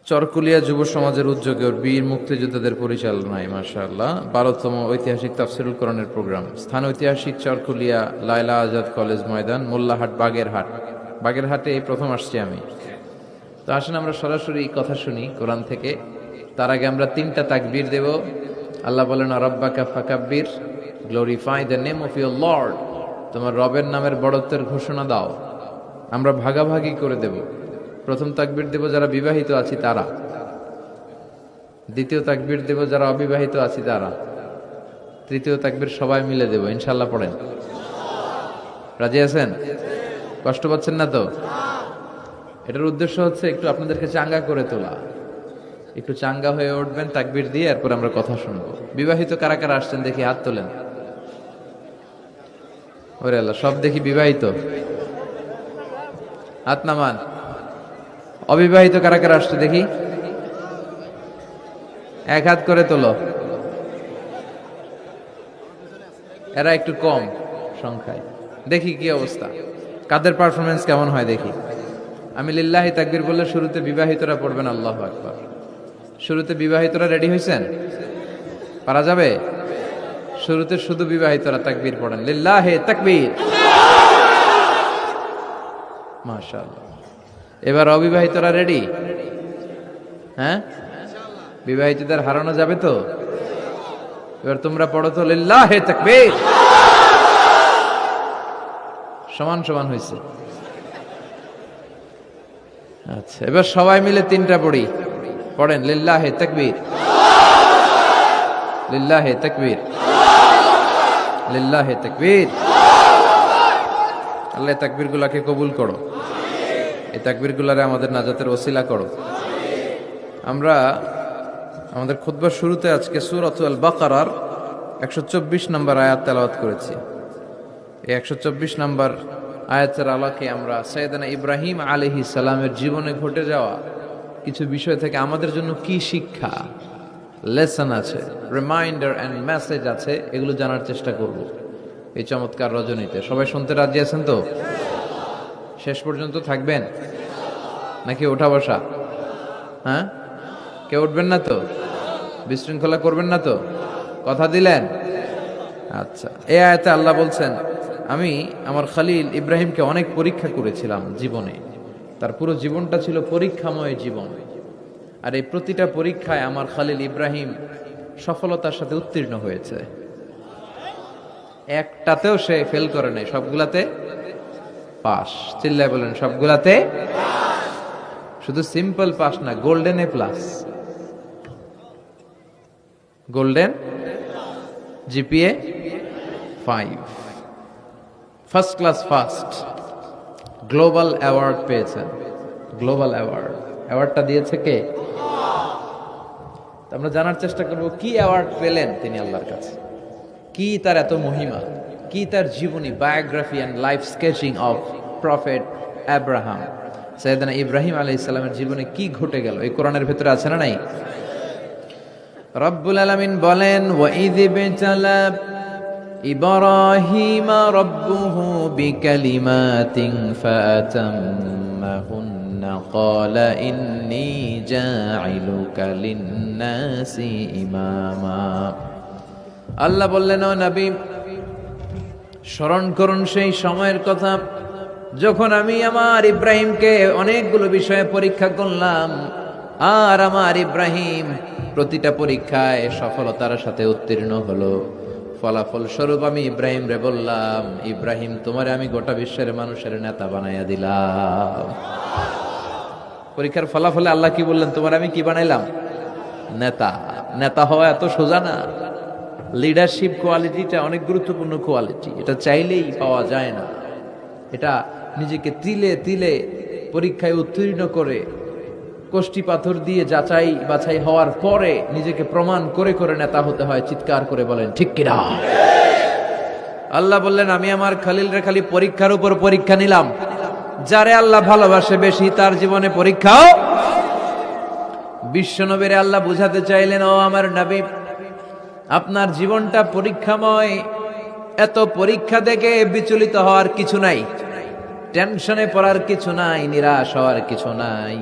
চরকুলিয়া যুব সমাজের উদ্যোগে ওর বীর মুক্তিযোদ্ধাদের পরিচালনায় মাশাআল্লাহ 12তম ঐতিহাসিক তাফসীরুল কোরআনের প্রোগ্রাম। স্থান ঐতিহাসিক চরকুলিয়া লায়লা আজাদ কলেজ ময়দান, মোল্লাহাট, বাগেরহাট। বাগেরহাটে এই প্রথম আসছি আমি। তো আসেন আমরা সরাসরি কথা শুনি কোরআন থেকে। তার আগে আমরা 3টা তাকবীর দেব। আল্লাহ বলেন, রাব্বাকা ফাকাব্বির, glorify the name of your lord. তোমার রবের নামের বড়ত্বের ঘোষণা দাও। আমরা ভাগাভাগি করে দেব। প্রথম তাকবীর দেব যারা বিবাহিত আছি তারা, দ্বিতীয় তাকবীর দেব যারা অবিবাহিত আছি তারা, তৃতীয় তাকবীর সবাই মিলে দেব ইনশাআল্লাহ। পড়েন, রাজি আছেন? কষ্ট পাচ্ছেন না তো? এটার উদ্দেশ্য হচ্ছে একটু আপনাদেরকে চাঙ্গা করে তোলা, একটু চাঙ্গা হয়ে উঠবেন তাকবীর দিয়ে, এরপর আমরা কথা শুনবো। বিবাহিত কারা কারা আসছেন দেখি হাত তোলেন। ওরে আল্লাহ, সব দেখি বিবাহিত, হাত নামান। অবিবাহিত কারা কারা আসছে দেখি, এক হাত করে তোলো। এরা একটু কম সংখ্যায়, দেখি কি অবস্থা, কাদের পারফরমেন্স কেমন হয় দেখি। আমি লিল্লাহি তাকবীর বললে শুরুতে বিবাহিতরা পড়বেন আল্লাহু আকবার। শুরুতে বিবাহিতরা রেডি হয়েছেন? পারা যাবে? শুরুতে শুধু বিবাহিতরা তাকবীর পড়েন, লিল্লাহি তাকবীর। মাশাআল্লাহ। এবার অবিবাহিতরা রেডি? হ্যাঁ, বিবাহিতদের হারানো যাবে তো? এবার তোমরা পড়ো তো, লিল্লাহি তাকবীর। সমান সমান হয়েছে। আচ্ছা, এবার সবাই মিলে 3টা পড়ি। পড়েন, লিল্লাহি তাকবীর, লিল্লাহি তাকবীর, লিল্লাহি তাকবীর। আল্লাহ তাকবীর গুলাকে কবুল করো, এই তাকবীর গুলারে আমাদের নাজাতের ওসিলা করো। আমরা আমাদের খুতবার শুরুতে আজকে সূরাতুল বাকারার 124 নম্বর আয়াত তেলাওয়াত করেছি। এই 124 নম্বর আয়াতের আলোকে আমরা সাইয়েদনা ইব্রাহিম আলাইহিস সালামের জীবনে ঘটে যাওয়া কিছু বিষয় থেকে আমাদের জন্য কি শিক্ষা, লেসন আছে, রিমাইন্ডার এন্ড মেসেজ আছে, এগুলো জানার চেষ্টা করব এই চমৎকার রজনীতে। সবাই শুনতে রাজি আছেন তো? শেষ পর্যন্ত থাকবেন নাকি ওঠা বসা? হ্যাঁ, কেউ উঠবেন না তো? বিশৃঙ্খলা করবেন না তো? কথা দিলেন? আচ্ছা, এই আয়াতে আল্লাহ বলছেন, আমি আমার খলিল ইব্রাহিমকে অনেক পরীক্ষা করেছিলাম জীবনে। তার পুরো জীবনটা ছিল পরীক্ষাময় জীবন, আর এই প্রতিটা পরীক্ষায় আমার খলিল ইব্রাহিম সফলতার সাথে উত্তীর্ণ হয়েছে। একটাতেও সে ফেল করে নাই, সবগুলাতে পাস। চিল্লায় বলেন, সবগুলাতে। শুধু সিম্পল পাস না, golden A plus, golden GPA 5, first class first, global award পেয়েছেন। গ্লোবাল অ্যাওয়ার্ড, অ্যাওয়ার্ডটা দিয়েছে কে? আমরা জানার চেষ্টা করব কি অ্যাওয়ার্ড পেলেন তিনি আল্লাহর কাছে, কি তার এত মহিমা, কি তার জীবনী, biography and life sketching of prophet Abraham. সাইয়েদনা ইব্রাহিম আলাইহিস সালামের জীবনে কি ঘটে গেল এই কোরআনের ভেতরে আছে না নাই? রব্বুল আলামিন বলেন, ওয়া ইয বিতালা ইব্রাহিম রাব্বুহু বিকালিমাতিন ফাআতাম্মাহুন্না ক্বালা ইন্নী জাঈলুকা লিন-নাসি ইমামা। আল্লাহ বললেন, ও নবী, স্মরণ করুন সেই সময়ের কথা যখন আমি আমার ইব্রাহিমকে অনেকগুলো বিষয়ে পরীক্ষা করলাম, আর আমার ইব্রাহিম প্রতিটা পরীক্ষায় সফলতার সাথে উত্তীর্ণ হলো। ফলাফল স্বরূপ আমি ইব্রাহিম রে বললাম, ইব্রাহিম, তোমারে আমি গোটা বিশ্বের মানুষের নেতা বানাইয়া দিলাম। পরীক্ষার ফলাফলে আল্লাহ কি বললেন? তোমার আমি কি বানাইলাম? নেতা। নেতা হওয়া এত সোজা না। লিডারশিপ কোয়ালিটিটা অনেক গুরুত্বপূর্ণ কোয়ালিটি, এটা চাইলেই পাওয়া যায় না। এটা নিজেকে তিলে তিলে পরীক্ষায় উত্তীর্ণ করে, কষ্টি পাথর দিয়ে যাচাই বাছাই হওয়ার পরে নিজেকে প্রমাণ করে করে নেতা হতে হয়। চিৎকার করে বলেন ঠিক কিনা? আল্লাহ বললেন, আমি আমার খলিল রে খালি পরীক্ষার উপর পরীক্ষা নিলাম। যারে আল্লাহ ভালোবাসে বেশি তার জীবনে পরীক্ষাও। বিশ্বনবীরে আল্লাহ বুঝাতে চাইলেন, ও আমার নবী, আপনার জীবনটা পরীক্ষাময়। এত পরীক্ষা দেখে বিচলিত হওয়ার কিছু নাই, টেনশনে পড়ার কিছু নাই, নিরাশ হওয়ার কিছু নাই।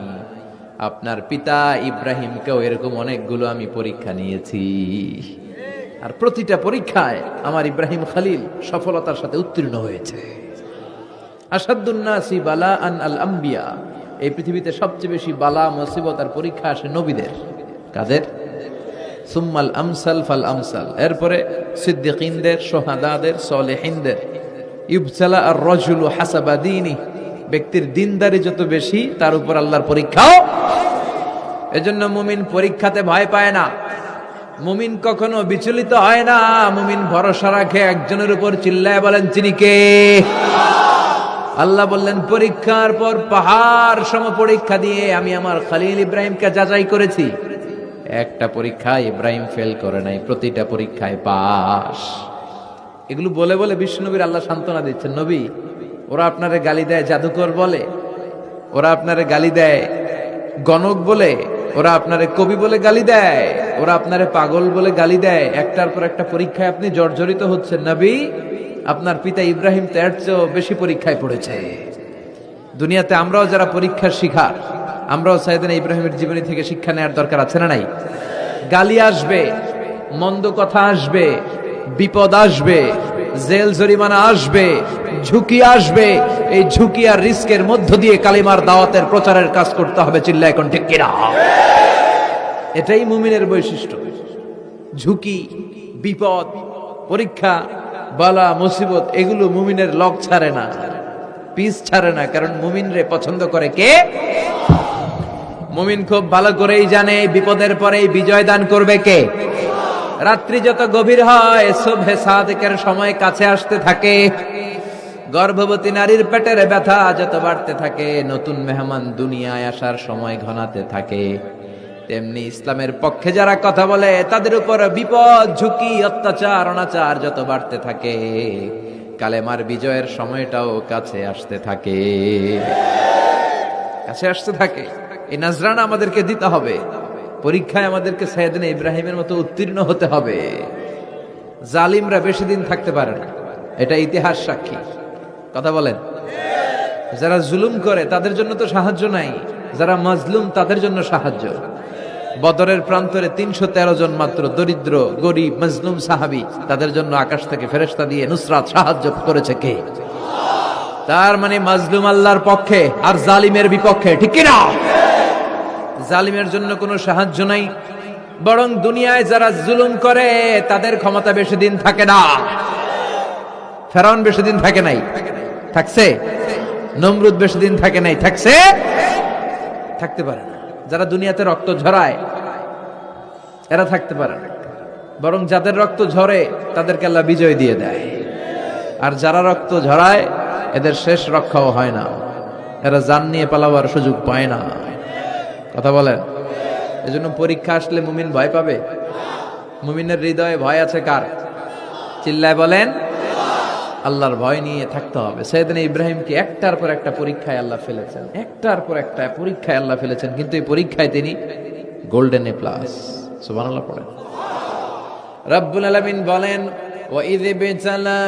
আপনার পিতা ইব্রাহিমকেও এরকম অনেকগুলো আমি পরীক্ষা নিয়েছি, আর প্রতিটা পরীক্ষায় আমার ইব্রাহিম খলিল সফলতার সাথে উত্তীর্ণ হয়েছে। আসাদুন নাসি বালাআন আল আম্বিয়া, এই পৃথিবীতে সবচেয়ে বেশি বালা মুসিবত আর পরীক্ষা আসে নবীদের। কাদের? সুম্মাল আমসাল ফাল আমসাল, এরপরে সিদ্দিকিনদের, শুহাদাদের, সালেহিনদের। ইবতালা আর রাজুলু হাসাবা দীনি, ব্যক্তির দিনদারি যত বেশি তার উপর আল্লাহর পরীক্ষাও। এজন্য মুমিন পরীক্ষাতে ভয় পায় না, মুমিন কখনো বিচলিত হয় না, মুমিন ভরসা রাখে একজনের উপর। চিল্লায় বলেন তিনি কে? আল্লাহ বললেন পরীক্ষার পর পাহাড় সম পরীক্ষা দিয়ে আমি আমার খলিল ইব্রাহিমকে যাচাই করেছি। একটা পরীক্ষায় ইব্রাহিম ফেল করে নাই, প্রতিটা পরীক্ষায় পাস। এগুলো বলে বলে বিশ্বনবীর আল্লাহ সান্ত্বনা দিচ্ছেন, নবী ওরা আপনারে গালি দেয় জাদুকর বলে, ওরা আপনারে গালি দেয় গণক বলে, ওরা আপনারে কবি বলে গালি দেয়, ওরা আপনারে পাগল বলে গালি দেয়, একটার পর একটা পরীক্ষায় আপনি জর্জরিত হচ্ছেন। নবী আপনার পিতা ইব্রাহিম তো এর চেয়েও বেশি পরীক্ষায় পড়েছে। দুনিয়াতে আমরাও যারা পরীক্ষার শিকার, আমরাও সাইয়েদনা ইব্রাহিমের জীবনী থেকে শিক্ষা নেওয়ার দরকার আছে না নাই? গালি আসবে, মন্দ কথা আসবে, বিপদ আসবে, জেল জরিমানা আসবে, ঝুঁকি আসবে। এই ঝুঁকি আর রিস্কের মধ্য দিয়ে কালিমার দাওয়াতের প্রচারের কাজ করতে হবে। চিল্লায় এখন ঠিক কিনা? এটাই মুমিনের বৈশিষ্ট্য। ঝুঁকি, বিপদ, পরীক্ষা, বালা, মুসিবত এগুলো মুমিনের লক ছাড়ে না, পিস ছাড়ে না। কারণ মুমিনরে পছন্দ করে কে? মুমিন খুব ভালো করেই জানে বিপদের পরে বিজয় দান করবে কে। রাত্রি যত গভীর হয় সুবহে সাদিকের সময় কাছে আসতে থাকে, গর্ভবতী নারীর পেটের ব্যথা যত বাড়তে থাকে, নতুন মেহমান দুনিয়ায় আসার সময় ঘনাতে থাকে, তেমনি ইসলামের পক্ষে যারা কথা বলে তাদের উপর বিপদ, ঝুঁকি, অত্যাচার, অনাচার যত বাড়তে থাকে, কালেমার বিজয়ের সময়টাও কাছে আসতে থাকে, কাছে আসতে থাকে। এই নাজরানা আমাদেরকে দিতে হবে। পরীক্ষায় আমাদেরকে সাইয়েদনা ইব্রাহিমের মতো উত্তীর্ণ হতে হবে। জালিমরা বেশি দিন থাকতে পারে না, এটা ইতিহাস সাক্ষী। কথা বলেন। যারা জুলুম করে তাদের জন্য তো সাহায্য নাই, যারা মাজলুম তাদের জন্য সাহায্য। বদরের প্রান্তরে ৩১৩ জন মাত্র দরিদ্র, গরিব, মাজলুম সাহাবী, তাদের জন্য আকাশ থেকে ফেরেশতা দিয়ে নুসরাত সাহায্য করেছে কে? তার মানে মাজলুম আল্লাহর পক্ষে আর জালিমের বিপক্ষে, ঠিক কি না? জালিমের জন্য কোনো সাহায্য নাই, বরং দুনিয়ায় যারা জুলুম করে তাদের ক্ষমতা বেশি দিন থাকে না। ফেরাউন বেশি দিন থাকে নাই, থাকছে? নমরুদ বেশি দিন থাকে নাই, থাকছে? থাকতে পারে না। যারা দুনিয়াতে রক্ত ঝরায় এরা থাকতে পারে না, বরং যাদের রক্ত ঝরে তাদেরকে আল্লাহ বিজয় দিয়ে দেয়। আর যারা রক্ত ঝরায় এদের শেষ রক্ষাও হয় না, এরা জান নিয়ে পালাবার সুযোগ পায় না। কথা বলেন। এজন্য পরীক্ষা আসলে মুমিন ভয় পাবে? মুমিনের হৃদয়ে ভয় আছে কার? চিল্লায় বলেন। আল্লাহর ভয় নিয়ে থাকতে হবে। সাইয়েদনা ইব্রাহিমকে একটার পর একটা পরীক্ষায় আল্লাহ ফেলেছেন, একটার পর একটা পরীক্ষায় আল্লাহ ফেলেছেন, কিন্তু এই পরীক্ষায় তিনি গোল্ডেন এ প্লাস। সুবহানাল্লাহ পড়েন। রব্বুল আলামিন বলেন, ওয়া ইয বিতালা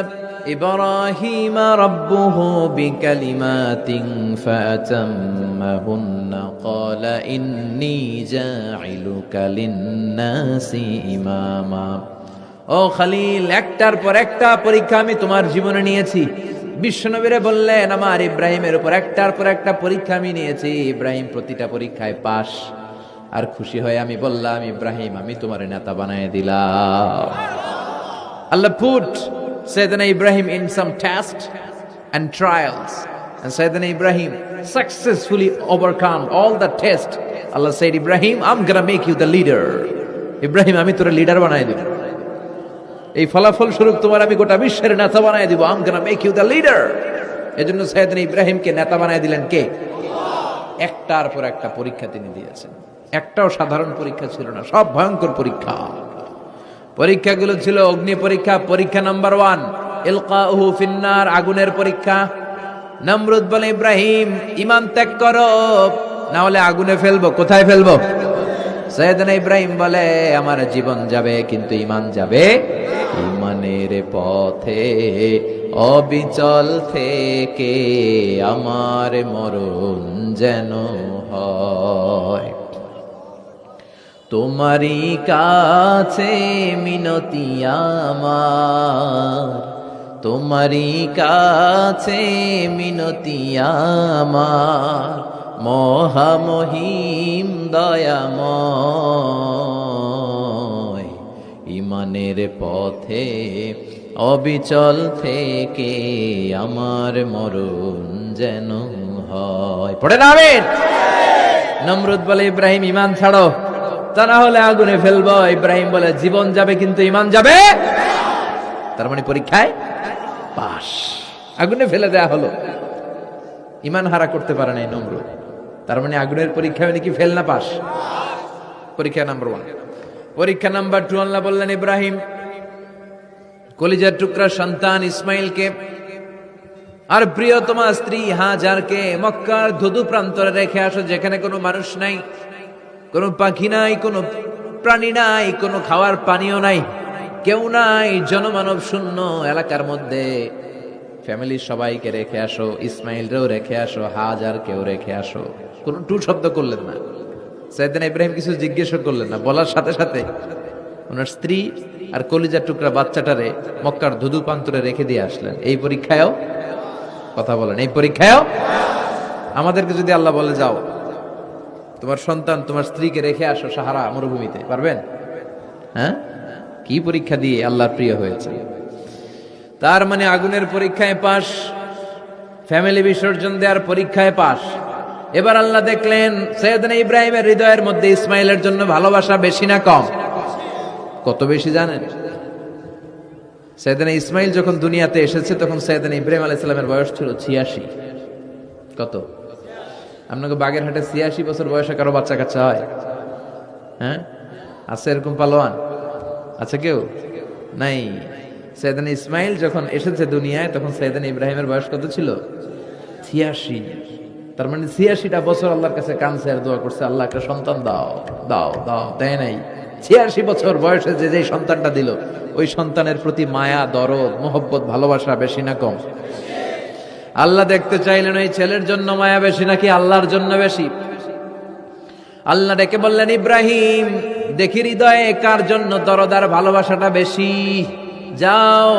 ইব্রাহিমা রাব্বুহু বিকালিমাতিন ফাতাম্মাহুন্না ক্বালা ইন্নী জাইলুকা লিন-নাসি ইমামা। ও খলিল, একটার পর একটা পরীক্ষা আমি তোমার জীবনে নিয়েছি। বিশ্বনবীরে বললেন আমার ইব্রাহিমের উপর একটার পর একটা পরীক্ষা আমি নিয়েছি, ইব্রাহিম প্রতিটা পরীক্ষায় পাস। আর খুশি হয়ে আমি বললাম, ইব্রাহিম আমি তোমার নেতা বানায় দিলাম। আল্লাহ put Sayyidina Ibrahim in some tests and trials, and Sayyidina Ibrahim successfully overcome all the tests. Allah said, Ibrahim, I'm gonna make you the leader. Ibrahim আমি তোর লিডার বানায় দিব, এই ফলাফল স্বরূপ তোমার আমি গোটা বিশ্বের নেতা বানায় দিব। I'm gonna make you the leader. এজন্য সাইয়েদনা ইব্রাহিমকে নেতা বানায় দিলেন কে? একটার পর একটা পরীক্ষা তিনি দিয়েছেন। একটাও সাধারণ পরীক্ষা ছিল না, সব ভয়ঙ্কর পরীক্ষা। পরীক্ষাগুলো ছিল অগ্নি পরীক্ষা। পরীক্ষা নাম্বার 1 ইলকাউহু ফিন্নার, আগুনের পরীক্ষা। নমরুদ বলে, ইব্রাহিম ঈমান ত্যাগ করো, না হলে আগুনে ফেলবো। কোথায় ফেলবো? সাইয়েদনা ইব্রাহিম বলে, আমার জীবন যাবে কিন্তু ঈমান যাবে। ঈমানের পথে অবিচল থেকে আমার মরণ যেন হয়। তোমারই কাছে মিনতি আমার, তোমারই কাছে মিনতি আমার, মহামহিম দয়াময়, ইমানের পথে অবিচল থেকে আমার মরণ যেন হয়। পড়ে না আমিন। নমরুদ বলে, ইব্রাহিম ইমান ছাড়ো, তা না হলে আগুনে ফেলবো। ইব্রাহিম বলে, জীবন যাবে কিন্তু ইমান যাবে। তার মানে পরীক্ষায় পাস, আগুনে ফেলে দেয়া হলো, ইমান হারা করতে পারে নাই নমরুদ। তার মানে আগুনের পরীক্ষায় নাকি ফেল না পাস। পরীক্ষা নাম্বার 1। পরীক্ষা নাম্বার 2, আল্লাহ বললেন, ইব্রাহিম কলিজার টুকরা সন্তান ইসমাইলকে আর প্রিয়তমা স্ত্রী হাজারকে মক্কার ধুধু প্রান্তরে রেখে আসো, যেখানে কোনো মানুষ নাই, কোনো পাখি নাই, কোনো প্রাণী নাই, কোনো খাওয়ার পানিও নাই, কেউ নাই, জনমানব শূন্য এলাকার মধ্যে ফ্যামিলির সবাইকে রেখে আসো, ইসমাইলরেও রেখে আসো, হাজারকেও রেখে আসো। কোনো টু শব্দ করলেন না। সাইয়েদনা ইব্রাহিম কিছু জিজ্ঞেস করলেন না, বলার সাথে সাথে ওনার স্ত্রী আর কলিজার টুকরা বাচ্চাটারে মক্কার ধুধু প্রান্তরে রেখে দিয়ে আসলেন। এই পরীক্ষায়ও কথা বলেন, এই পরীক্ষায়ও আমাদেরকে যদি আল্লাহ বলে, যাও তোমার সন্তান তোমার স্ত্রীকে রেখে আসো সাহারা মরুভূমিতে, পারবেন? হ্যাঁ, কি পরীক্ষা দিয়ে আল্লাহর প্রিয় হয়েছে। তার মানে আগুনের পরীক্ষায় পাস, ফ্যামিলি বিসর্জন দেওয়ার পরীক্ষায় পাস। এবার আল্লাহ দেখলেন সাইয়েদনা ইব্রাহিমের হৃদয়ের মধ্যে ইসমাইলের জন্য ভালোবাসা বেশি না কম? কত বেশি জানেন? সাইয়েদনা ইসমাইল যখন দুনিয়াতে এসেছে তখন সাইয়েদনা ইব্রাহিম আলাইহিস সালামের বয়স ছিল 86। কত? আপনাকে বাগেরহাটে 86 বছর বয়সে কারো বাচ্চা কাচ্চা হয়? হ্যাঁ, আছে এরকম পালোয়ান? আছে কেউ? নাই। সাইয়েদনা ইসমাইল যখন এসেছে দুনিয়ায় তখন সাইয়েদনা ইব্রাহিমের বয়স কত ছিল? 86। তার মানে 86টা বছর আল্লাহর কাছে কাঁদছে আর দোয়া করছে, আল্লাহ একটা সন্তান দাও দাও দাও, দেয় নাই। 86 বছর বয়সে যে সন্তানটা দিল, ওই সন্তানের প্রতি মায়া, দরদ, মোহব্বত, ভালোবাসা বেশি না কম? আল্লাহ দেখতে চাইলেন ওই ছেলের জন্য মায়া বেশি নাকি আল্লাহর জন্য বেশি। আল্লাহ ডেকে বললেন, ইব্রাহিম দেখি হৃদয়ে কার জন্য দরদ আর ভালোবাসাটা বেশি। যাও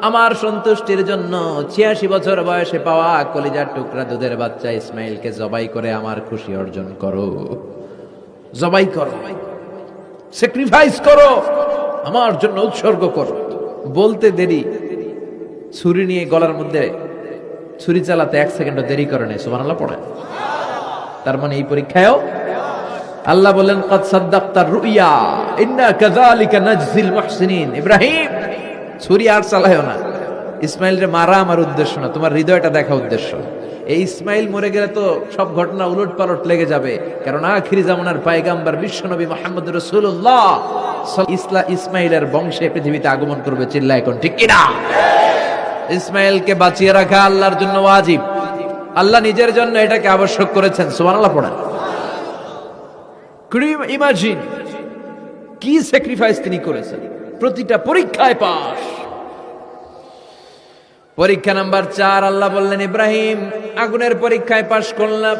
আমার সন্তুষ্টির জন্য 86 বছর বয়সে পাওয়া কলিজার টুকরা দুধের বাচ্চা ইসমাইলকে জবাই করে আমার খুশি অর্জন করো। জবাই করো, স্যাক্রিফাইস করো, আমার জন্য উৎসর্গ করো। বলতে দেরি, ছুরি নিয়ে গলার মধ্যে ছুরি চালাতে 1 সেকেন্ডও দেরি করে নাই। সুবহানাল্লাহ পড়েন। তার মানে এই পরীক্ষায়ও আল্লাহ বলেন, ক্বাদ সাদ্দাকতার রুইয়া ইন্না কাযালিকা নাজজিল মুহসিনিন। ইব্রাহিম ছুরি আর চালায়ও না, ইসমাইলরে মারা আমার উদ্দেশ্য না, তোমার হৃদয়টা দেখা উদ্দেশ্য। এই ইসমাইল মরে গেলে তো সব ঘটনা উলট পালট লেগে যাবে, কারণ আখিরি জামানার পয়গম্বর বিশ্বনবী মুহাম্মদ রাসূলুল্লাহ ইসমাইলের বংশে পৃথিবীতে আগমন করবে। চিল্লায় কোন ঠিক কিনা? ইসমাইলকে বাঁচিয়ে রাখা আল্লাহর জন্য ওয়াজিব, আল্লাহ নিজের জন্য এটাকে আবশ্যক করেছেন। সুবহানাল্লাহ পড়েন। ইমাজিন কি স্যাক্রিফাইস তিনি করেছেন। প্রতিটা পরীক্ষায় পাস। পরীক্ষা নাম্বার 4, আল্লাহ বললেন, ইব্রাহিম আগুনের পরীক্ষায় পাস করলাম,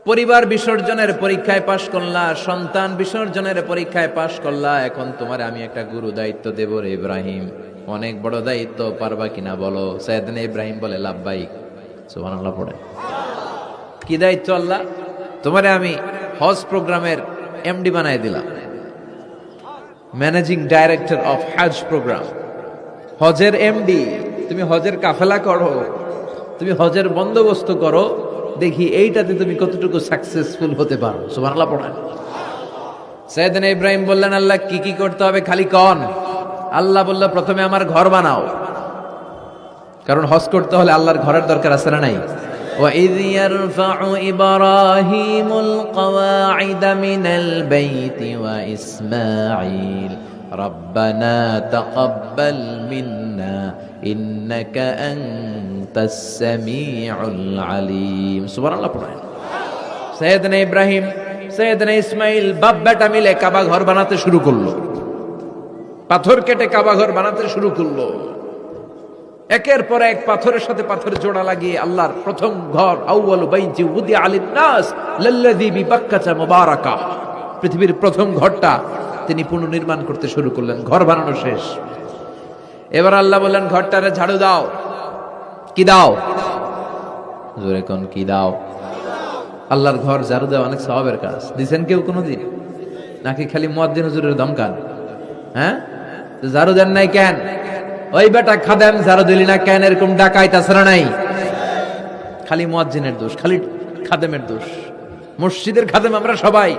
পরিবার বিসর্জনের পরীক্ষায় পাস করলা, সন্তান বিসর্জনের পরীক্ষায় পাস করলা, এখন তোমার আমি একটা গুরু দায়িত্ব দেব রে ইব্রাহিম। অনেক বড় দায়িত্ব, পারবা কিনা বলো? সাইয়েদনা ইব্রাহিম বলে, লাব্বাইক। সুবহানাল্লাহ পড়ে। কি দায়িত্ব আল্লাহ? তোমারে আমি হজ প্রোগ্রামের এমডি বানাই দিলাম, managing director of Hajj program, হজের এমডি। তুমি হজের কাফেলা করো, তুমি হজের বন্দোবস্ত করো, দেখি এইটাতে তুমি কতটুকু সাকসেসফুল হতে পারো। সুবহানাল্লাহ পড়েন। সাইয়েদনা ইব্রাহিম বললেন, আল্লাহ কি কি করতে হবে খালি কন। আল্লাহ বলল, প্রথমে আমার ঘর বানাও, কারণ হজ করতে হলে আল্লাহর ঘরের দরকার আছে না নাই? وَإِذْ يَرْفَعُ إِبْرَاهِيمُ الْقَوَاعِدَ مِنَ الْبَيْتِ وَإِسْمَاعِيلُ رَبَّنَا تَقَبَّلْ مِنَّا إِنَّكَ أَنْتَ السَّمِيعُ الْعَلِيمُ। সুবহানাল্লাহ পড়েন। সাইয়েদনা ইব্রাহিম, সাইয়েদনা ইসমাইল বাপ বেটা মিলে কাবা ঘর বানাতে শুরু করলো, পাথর কেটে কাবা ঘর বানাতে শুরু করলো। একের পর এক পাথরের সাথে পাথর জোড়া লাগিয়ে আল্লাহর প্রথম ঘর, আউয়ালু বাইতি উদিআ লিন-নাস লাল্লাযী বিবাক্কাতা মুবারাকা, পৃথিবীর প্রথম ঘরটা তিনি পুনর্নির্মাণ করতে শুরু করলেন। ঘর বানানো শেষ। এবার আল্লাহ বললেন, ঘরটারে ঝাড়ু দাও। কি দাও? জোরে কোন, কি দাও? আল্লাহর ঘর ঝাড়ু দেওয়া অনেক সওয়াবের কাজ। দিছেন কেউ কোনোদিন? নাকি খালি মুয়াজ্জিন হুজুরের দমকান? হ্যাঁ, ঝাড়ু দেন নাই কেন? ওই বেটা খাদেম ঝাড়ু দিলি না কেন, এরকম ডাকাইত আছে না নাই? খালি মুয়াজ্জিনের দোষ, খালি খাদেমের দোষ। মসজিদের খাদেম আমরা সবাই।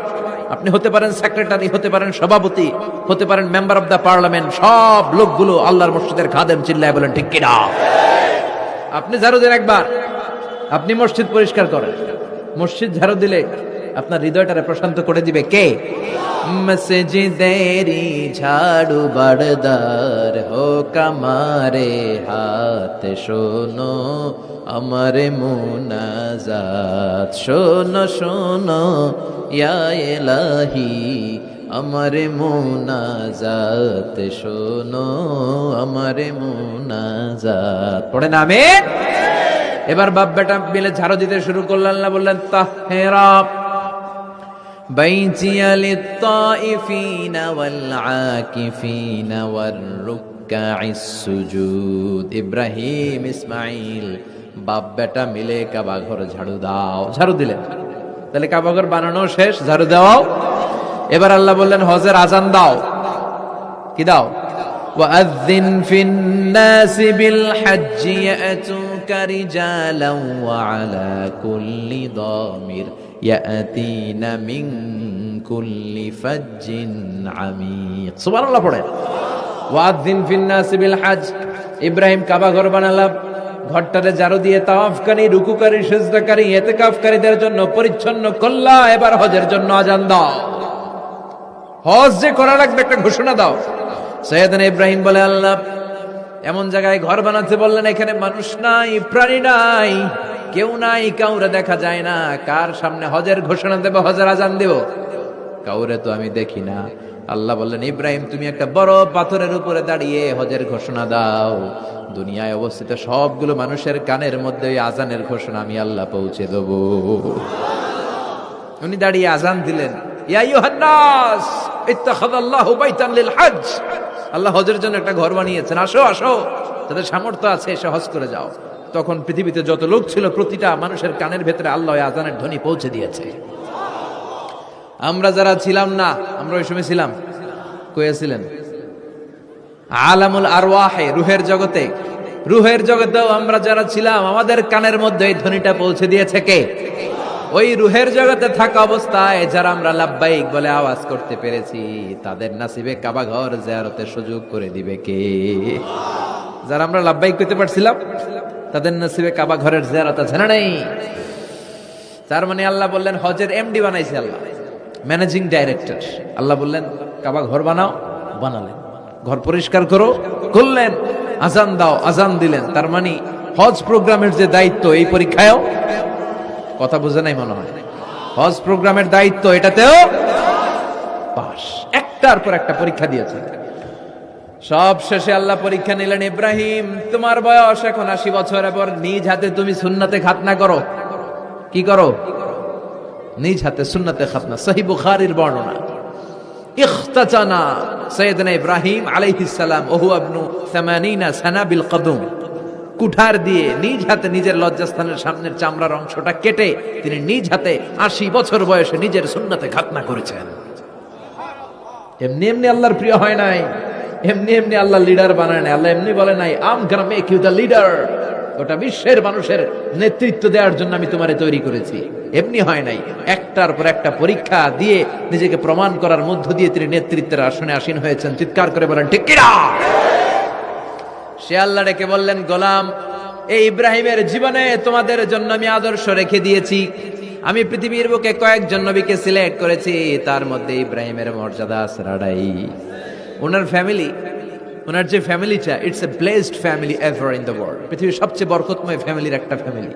আপনি হতে পারেন সেক্রেটারি, হতে পারেন সভাপতি, হতে পারেন মেম্বার অফ দ্য পার্লামেন্ট, সব লোকগুলো আল্লাহর মসজিদের খাদেম। চিল্লায় বলেন ঠিক কিনা? আপনি ঝাড়ু দেন একবার, আপনি মসজিদ পরিষ্কার করেন। মসজিদ ঝাড়ু দিলে আপনার হৃদয়টারে প্রশান্ত করে দিবে কে? মসজিদেরি ঝাড়ু বারদার হো কামারে হাত, শোনো আমার মুনাজাত, শোনো শোনো ইয়া ইলাহি আমার মুনাজাত, শোনো আমার মুনাজাত। পড়ে না আমিন? এবার বাপ বেটা মিলে ঝাড়ু দিতে শুরু করলেন। আল্লাহ বললেন, তাহেরা বাইতিয়া লিত্তাইফিনা ওয়াল আকিফিনা ওয়ার রুকআইস সুজুদ। ইব্রাহিম ইসমাইল বাপ বেটা মিলে কাবা ঘর ঝাড়ু দাও। ঝাড়ু দিলেন। তাহলে কাবা ঘর বানানো শেষ, ঝাড়ু দাও। এবার আল্লাহ বললেন, হজের আজান দাও। কি দাও? وأذن في الناس بالحج يأتوك رجالا وعلى كل ضامر يأتين من كل فج عميق। سبحان الله পড়ে। وأذن في الناس بالحج। ইব্রাহিম কাবা ঘর বানালাম, ঘরটারে ঝাড়ু দিয়ে তাওয়াফকারী, রুকুকারী, সিজদাকারী, ইতিকাফকারীদের জন্য পরিচ্ছন্ন করলা। এবার হজের জন্য আজান দাও। হজ যে করা লাগবে একটা ঘোষণা দাও। সৈয়দনা ইব্রাহিম বলে, আল্লাহ এমন জায়গায় ঘর বানাতে বললেন এখানে মানুষ নাই, প্রাণী নাই, কেউ নাই, কাউরে দেখা যায় না। কার সামনে হজের ঘোষণা দেব, হজের আজান দেব? কাউরে তো আমি দেখি না। আল্লাহ বললেন, ইব্রাহিম তুমি একটা বড় পাথরের উপরে দাঁড়িয়ে হজের ঘোষণা দাও। দুনিয়ায় অবস্থিত সবগুলো মানুষের কানের মধ্যে ওই আজানের ঘোষণা আমি আল্লাহ পৌঁছে দেব। উনি দাঁড়িয়ে আজান দিলেন, ইয়া আইয়ুহান নাস ইত্তাখাযাল্লাহু বাইতান লিল হজ। আল্লাহ হজের জন্য একটা ঘর বানিয়েছেন, আসো আসো, যাদের সামর্থ্য আছে এসে হজ করে যাও। তখন পৃথিবীতে যত লোক ছিল প্রতিটা মানুষের কানের ভেতরে আল্লাহ আজানের ধ্বনি পৌঁছে দিয়েছে। আমরা যারা ছিলাম না, আমরা ওই সময় ছিলাম, কয়েছিলেন আলামুল আরওয়াহে, রুহের জগতে, রুহের জগতেও আমরা যারা ছিলাম আমাদের কানের মধ্যে এই ধ্বনিটা পৌঁছে দিয়েছে কে? ওই রুহের জগতে থাকা অবস্থায় যারা আমরা লাব্বাইক বলে আওয়াজ করতে পেরেছি, তাদের নসিবে কাবা ঘর জিয়ারতের সুযোগ করে দিবে কে? যারা আমরা লাব্বাইক করতে পারছিলাম তাদের নসিবে কাবা ঘরের জিয়ারত আছে না নেই? তার মানে আল্লাহ বললেন হজের এমডি বানাইছে আল্লাহ, ম্যানেজিং ডাইরেক্টর। আল্লাহ বললেন কাবা ঘর বানাও, বানালেন। ঘর পরিষ্কার করো, করলেন। আজান দাও, আজান দিলেন। তার মানে হজ প্রোগ্রামের যে দায়িত্ব, এই পরীক্ষায়ও, কথা বুঝে নাই মনে হয়, হজ প্রোগ্রামের দায়িত্ব এটাতেও পাস। একটার পর একটা পরীক্ষা দিয়েছে। সব শেষে আল্লাহ পরীক্ষা নিলেন, ইব্রাহিম তোমার বয়স এখন 80 বছর, এবার নিজ হাতে তুমি সুন্নাতে খাতনা করো। কি করো? নিজ হাতে সুন্নাতে খাতনা। সহিহ বুখারীর বর্ণনা। ইখতাতানা সাইয়েদনা ইব্রাহিম আলাইহিস সালাম ওহু ইবনু 80 সানা বিল কদম। কুঠার দিয়ে নিজ হাতে নিজের লজ্জাস্থানের সামনের চামড়ার অংশটা কেটে তিনি নিজ হাতে 80 বছর বয়সে নিজের সুন্নাতে খাতনা করেছেন। এমনি এমনি আল্লাহর প্রিয় হয় নাই, এমনি এমনি আল্লাহ লিডার বানায় নাই। আল্লাহ এমনি বলে নাই I'm gonna make you the leader, গোটা বিশ্বের মানুষের নেতৃত্ব দেওয়ার জন্য আমি তোমারে তৈরি করেছি। এমনি হয় নাই, একটার পর একটা পরীক্ষা দিয়ে নিজেকে প্রমাণ করার মধ্য দিয়ে তিনি নেতৃত্বের আসনে আসীন হয়েছেন। চিৎকার করে বলেন ঠিক কিনা? সে আল্লাহ ডেকে বললেন, গোলাম এই ইব্রাহিমের জীবনে তোমাদের জন্য আমি আদর্শ রেখে দিয়েছি। আমি পৃথিবীর বুকে কয়েকজন নবীকে সিলেক্ট করেছি, তার মধ্যে ইব্রাহিমের মর্যাদা আসরাড়াই। ওনার ফ্যামিলি, ওনার যে ফ্যামিলিটা, it's a blessed family ever in the world. পৃথিবীর সবচেয়ে বরকতময় ফ্যামিলির একটা ফ্যামিলি।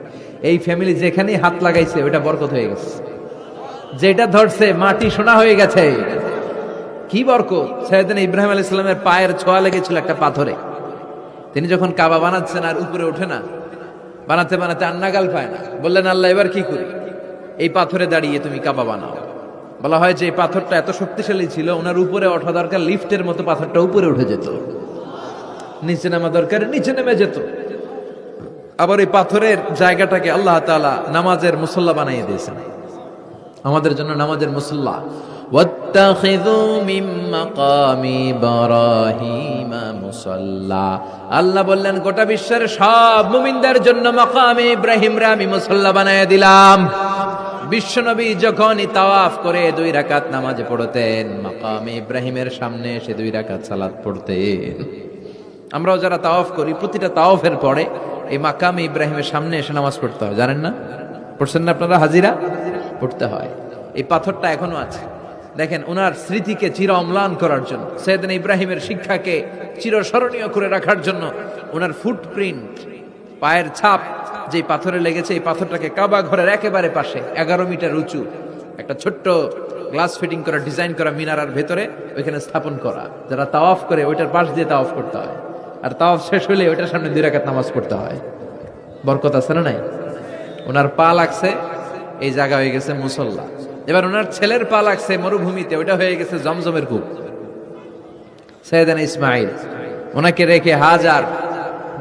এই ফ্যামিলি যেখানেই হাত লাগাইছে ওটা বরকত হয়ে গেছে, যেটা ধরছে মাটি সোনা হয়ে গেছে। কি বরকত! সাইয়েদনা ইব্রাহিম আলাইহিস সালামের পায়ের ছোঁয়া লেগেছিল একটা পাথরে। তিনি যখন কাবা বানাচ্ছেন আর উপরে ওঠে না, বানাতে বানাতে আর নাগাল পায় না। বললেন আল্লাহ এবার কি করি? এই পাথরে দাঁড়িয়ে তুমি কাবা বানাও। বলা হয় যে এই পাথরটা এত শক্তিশালী ছিল, ওনার উপরে ওঠা দরকার লিফটের মতো, পাথরটা উপরে উঠে যেত, নিচে নামা দরকার নিচে নেমে যেত। আবার এই পাথরের জায়গাটাকে আল্লাহ তাআলা নামাজের মুসল্লা বানিয়ে দিয়েছেন, আমাদের জন্য নামাজের মুসল্লা। ওয়াত্তাখিযু মিন মাকামি ইব্রাহিমা মুসাল্লা, আল্লাহ বললেন গোটা বিশ্বের সব মুমিনদের জন্য মাকামে ইব্রাহিমরে আমি মুসল্লা বানায় দিলাম। বিশ্বনবী যখনই তাওয়াফ করে 2 রাকাত নামাজ পড়তেন, মাকামে ইব্রাহিমের সামনে এসে 2 রাকাত সালাত পড়তেন। আমরাও যারা তাওয়াফ করি, প্রতিটা তাওয়াফের পরে এই মাকামে ইব্রাহিমের সামনে এসে নামাজ পড়তে হয়, জানেন না? পড়ছেন না আপনারা? হাজিরা পড়তে হয়। এই পাথরটা এখনো আছে, দেখেন ওনার স্মৃতিকে চির অম্লান করার জন্য, সাইয়েদনা ইব্রাহিমের শিক্ষাকে চিরস্মরণীয় করে রাখার জন্য ওনার ফুটপ্রিন্ট, পায়ের ছাপ যে পাথরে লেগেছে, এই পাথরটাকে কাবা ঘরের একেবারে পাশে 11 মিটার উঁচু একটা ছোট্ট গ্লাস ফিটিং করা, ডিজাইন করা মিনারার ভেতরে ওইখানে স্থাপন করা। যারা তাওয়াফ করে ওইটার পাশ দিয়ে তাওয়াফ করতে হয়, আর তাওয়াফ শেষ হলে ওইটার সামনে 2 রাকাত নামাজ পড়তে হয়। বরকত আছে না নাই? ওনার পা লাগছে, এই জায়গা হয়ে গেছে মুসল্লা। এবার ওনার ছেলের পা লাগছে মরুভূমিতে, ওইটা হয়ে গেছে জমজমের কূপ। সাইয়েদনা ইসমাইল ওনাকে রেখে হাজার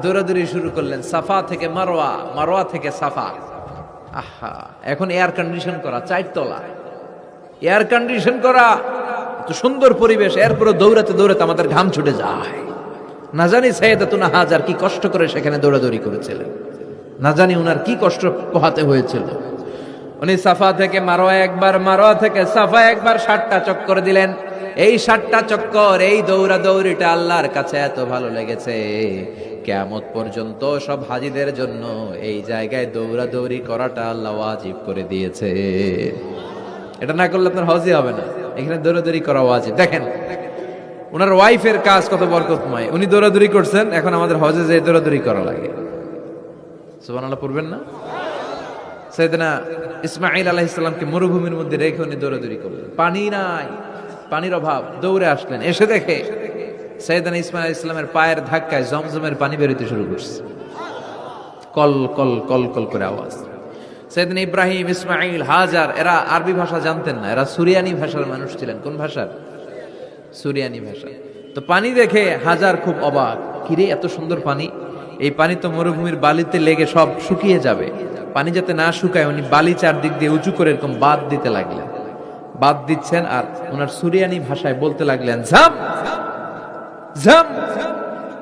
দৌড়াদৌড়ি শুরু করলেন, সাফা থেকে মারওয়া, মারওয়া থেকে সাফা। আহা, এখন এয়ার কন্ডিশন করা, 4 তলা এয়ার কন্ডিশন করা, এত সুন্দর পরিবেশ, এরপরে দৌড়াতে দৌড়াতে আমাদের ঘাম ছুটে যায়। না জানি সাইয়েদাতুনা হাজার কি কষ্ট করে সেখানে দৌড়াদৌড়ি করেছিলেন, না জানি উনার কি কষ্ট পোহাতে হয়েছিল। উনি সাফা থেকে মারওয়া একবার, মারওয়া থেকে সাফা একবার 60টা চক্কর দিলেন। এই 60টা চক্কর, এই দৌড়াদৌড়িটা আল্লাহর কাছে এত ভালো লেগেছে, কিয়ামত পর্যন্ত সব হাজীদের জন্য এই জায়গায় দৌড়াদৌড়ি করাটা আল্লাহ ওয়াজিব করে দিয়েছে। এটা না করলে আপনার হজই হবে না, এখানে দৌড়াদৌড়ি করা ওয়াজিব। দেখেন ওনার ওয়াইফের কাজ কত বরকতময়, উনি দৌড়াদৌড়ি করছেন, এখন আমাদের হজে যে দৌড়াদৌড়ি করা লাগে। সুবহানাল্লাহ পড়বেন না? সাইয়েদনা ইসমাঈল আলাইহিস সালামকে মরুভূমির মধ্যে রেখে উনি দৌড়াদৌড়ি করলেন, পানি নাই, পানির অভাব, দৌড়ে আসলেন, এসে দেখে সাইয়েদনা ইসমাঈল আলাইহিস সালামের পায়ের ধাক্কায় জমজমের পানি বেরোতে শুরু করছে, কল কল কল কল করে আওয়াজ। সাইয়েদনা ইব্রাহিম, ইসমাঈল, হাজার এরা আরবি ভাষা জানতেন না, এরা সুরিয়ানি ভাষার মানুষ ছিলেন। কোন ভাষার? সুরিয়ানি ভাষা। তো পানি দেখে হাজার খুব অবাক, কিরে এত সুন্দর পানি, এই পানি তো মরুভূমির বালিতে লেগে সব শুকিয়ে যাবে। পানি যাতে না শুকায় উনি বালি চারদিক দিয়ে উঁচু করে এরকম বাদ দিতে লাগলেন, বাদ দিচ্ছেন আর ওনার সুরিয়ানি ভাষায় বলতে লাগলেন ঝাম ঝাম,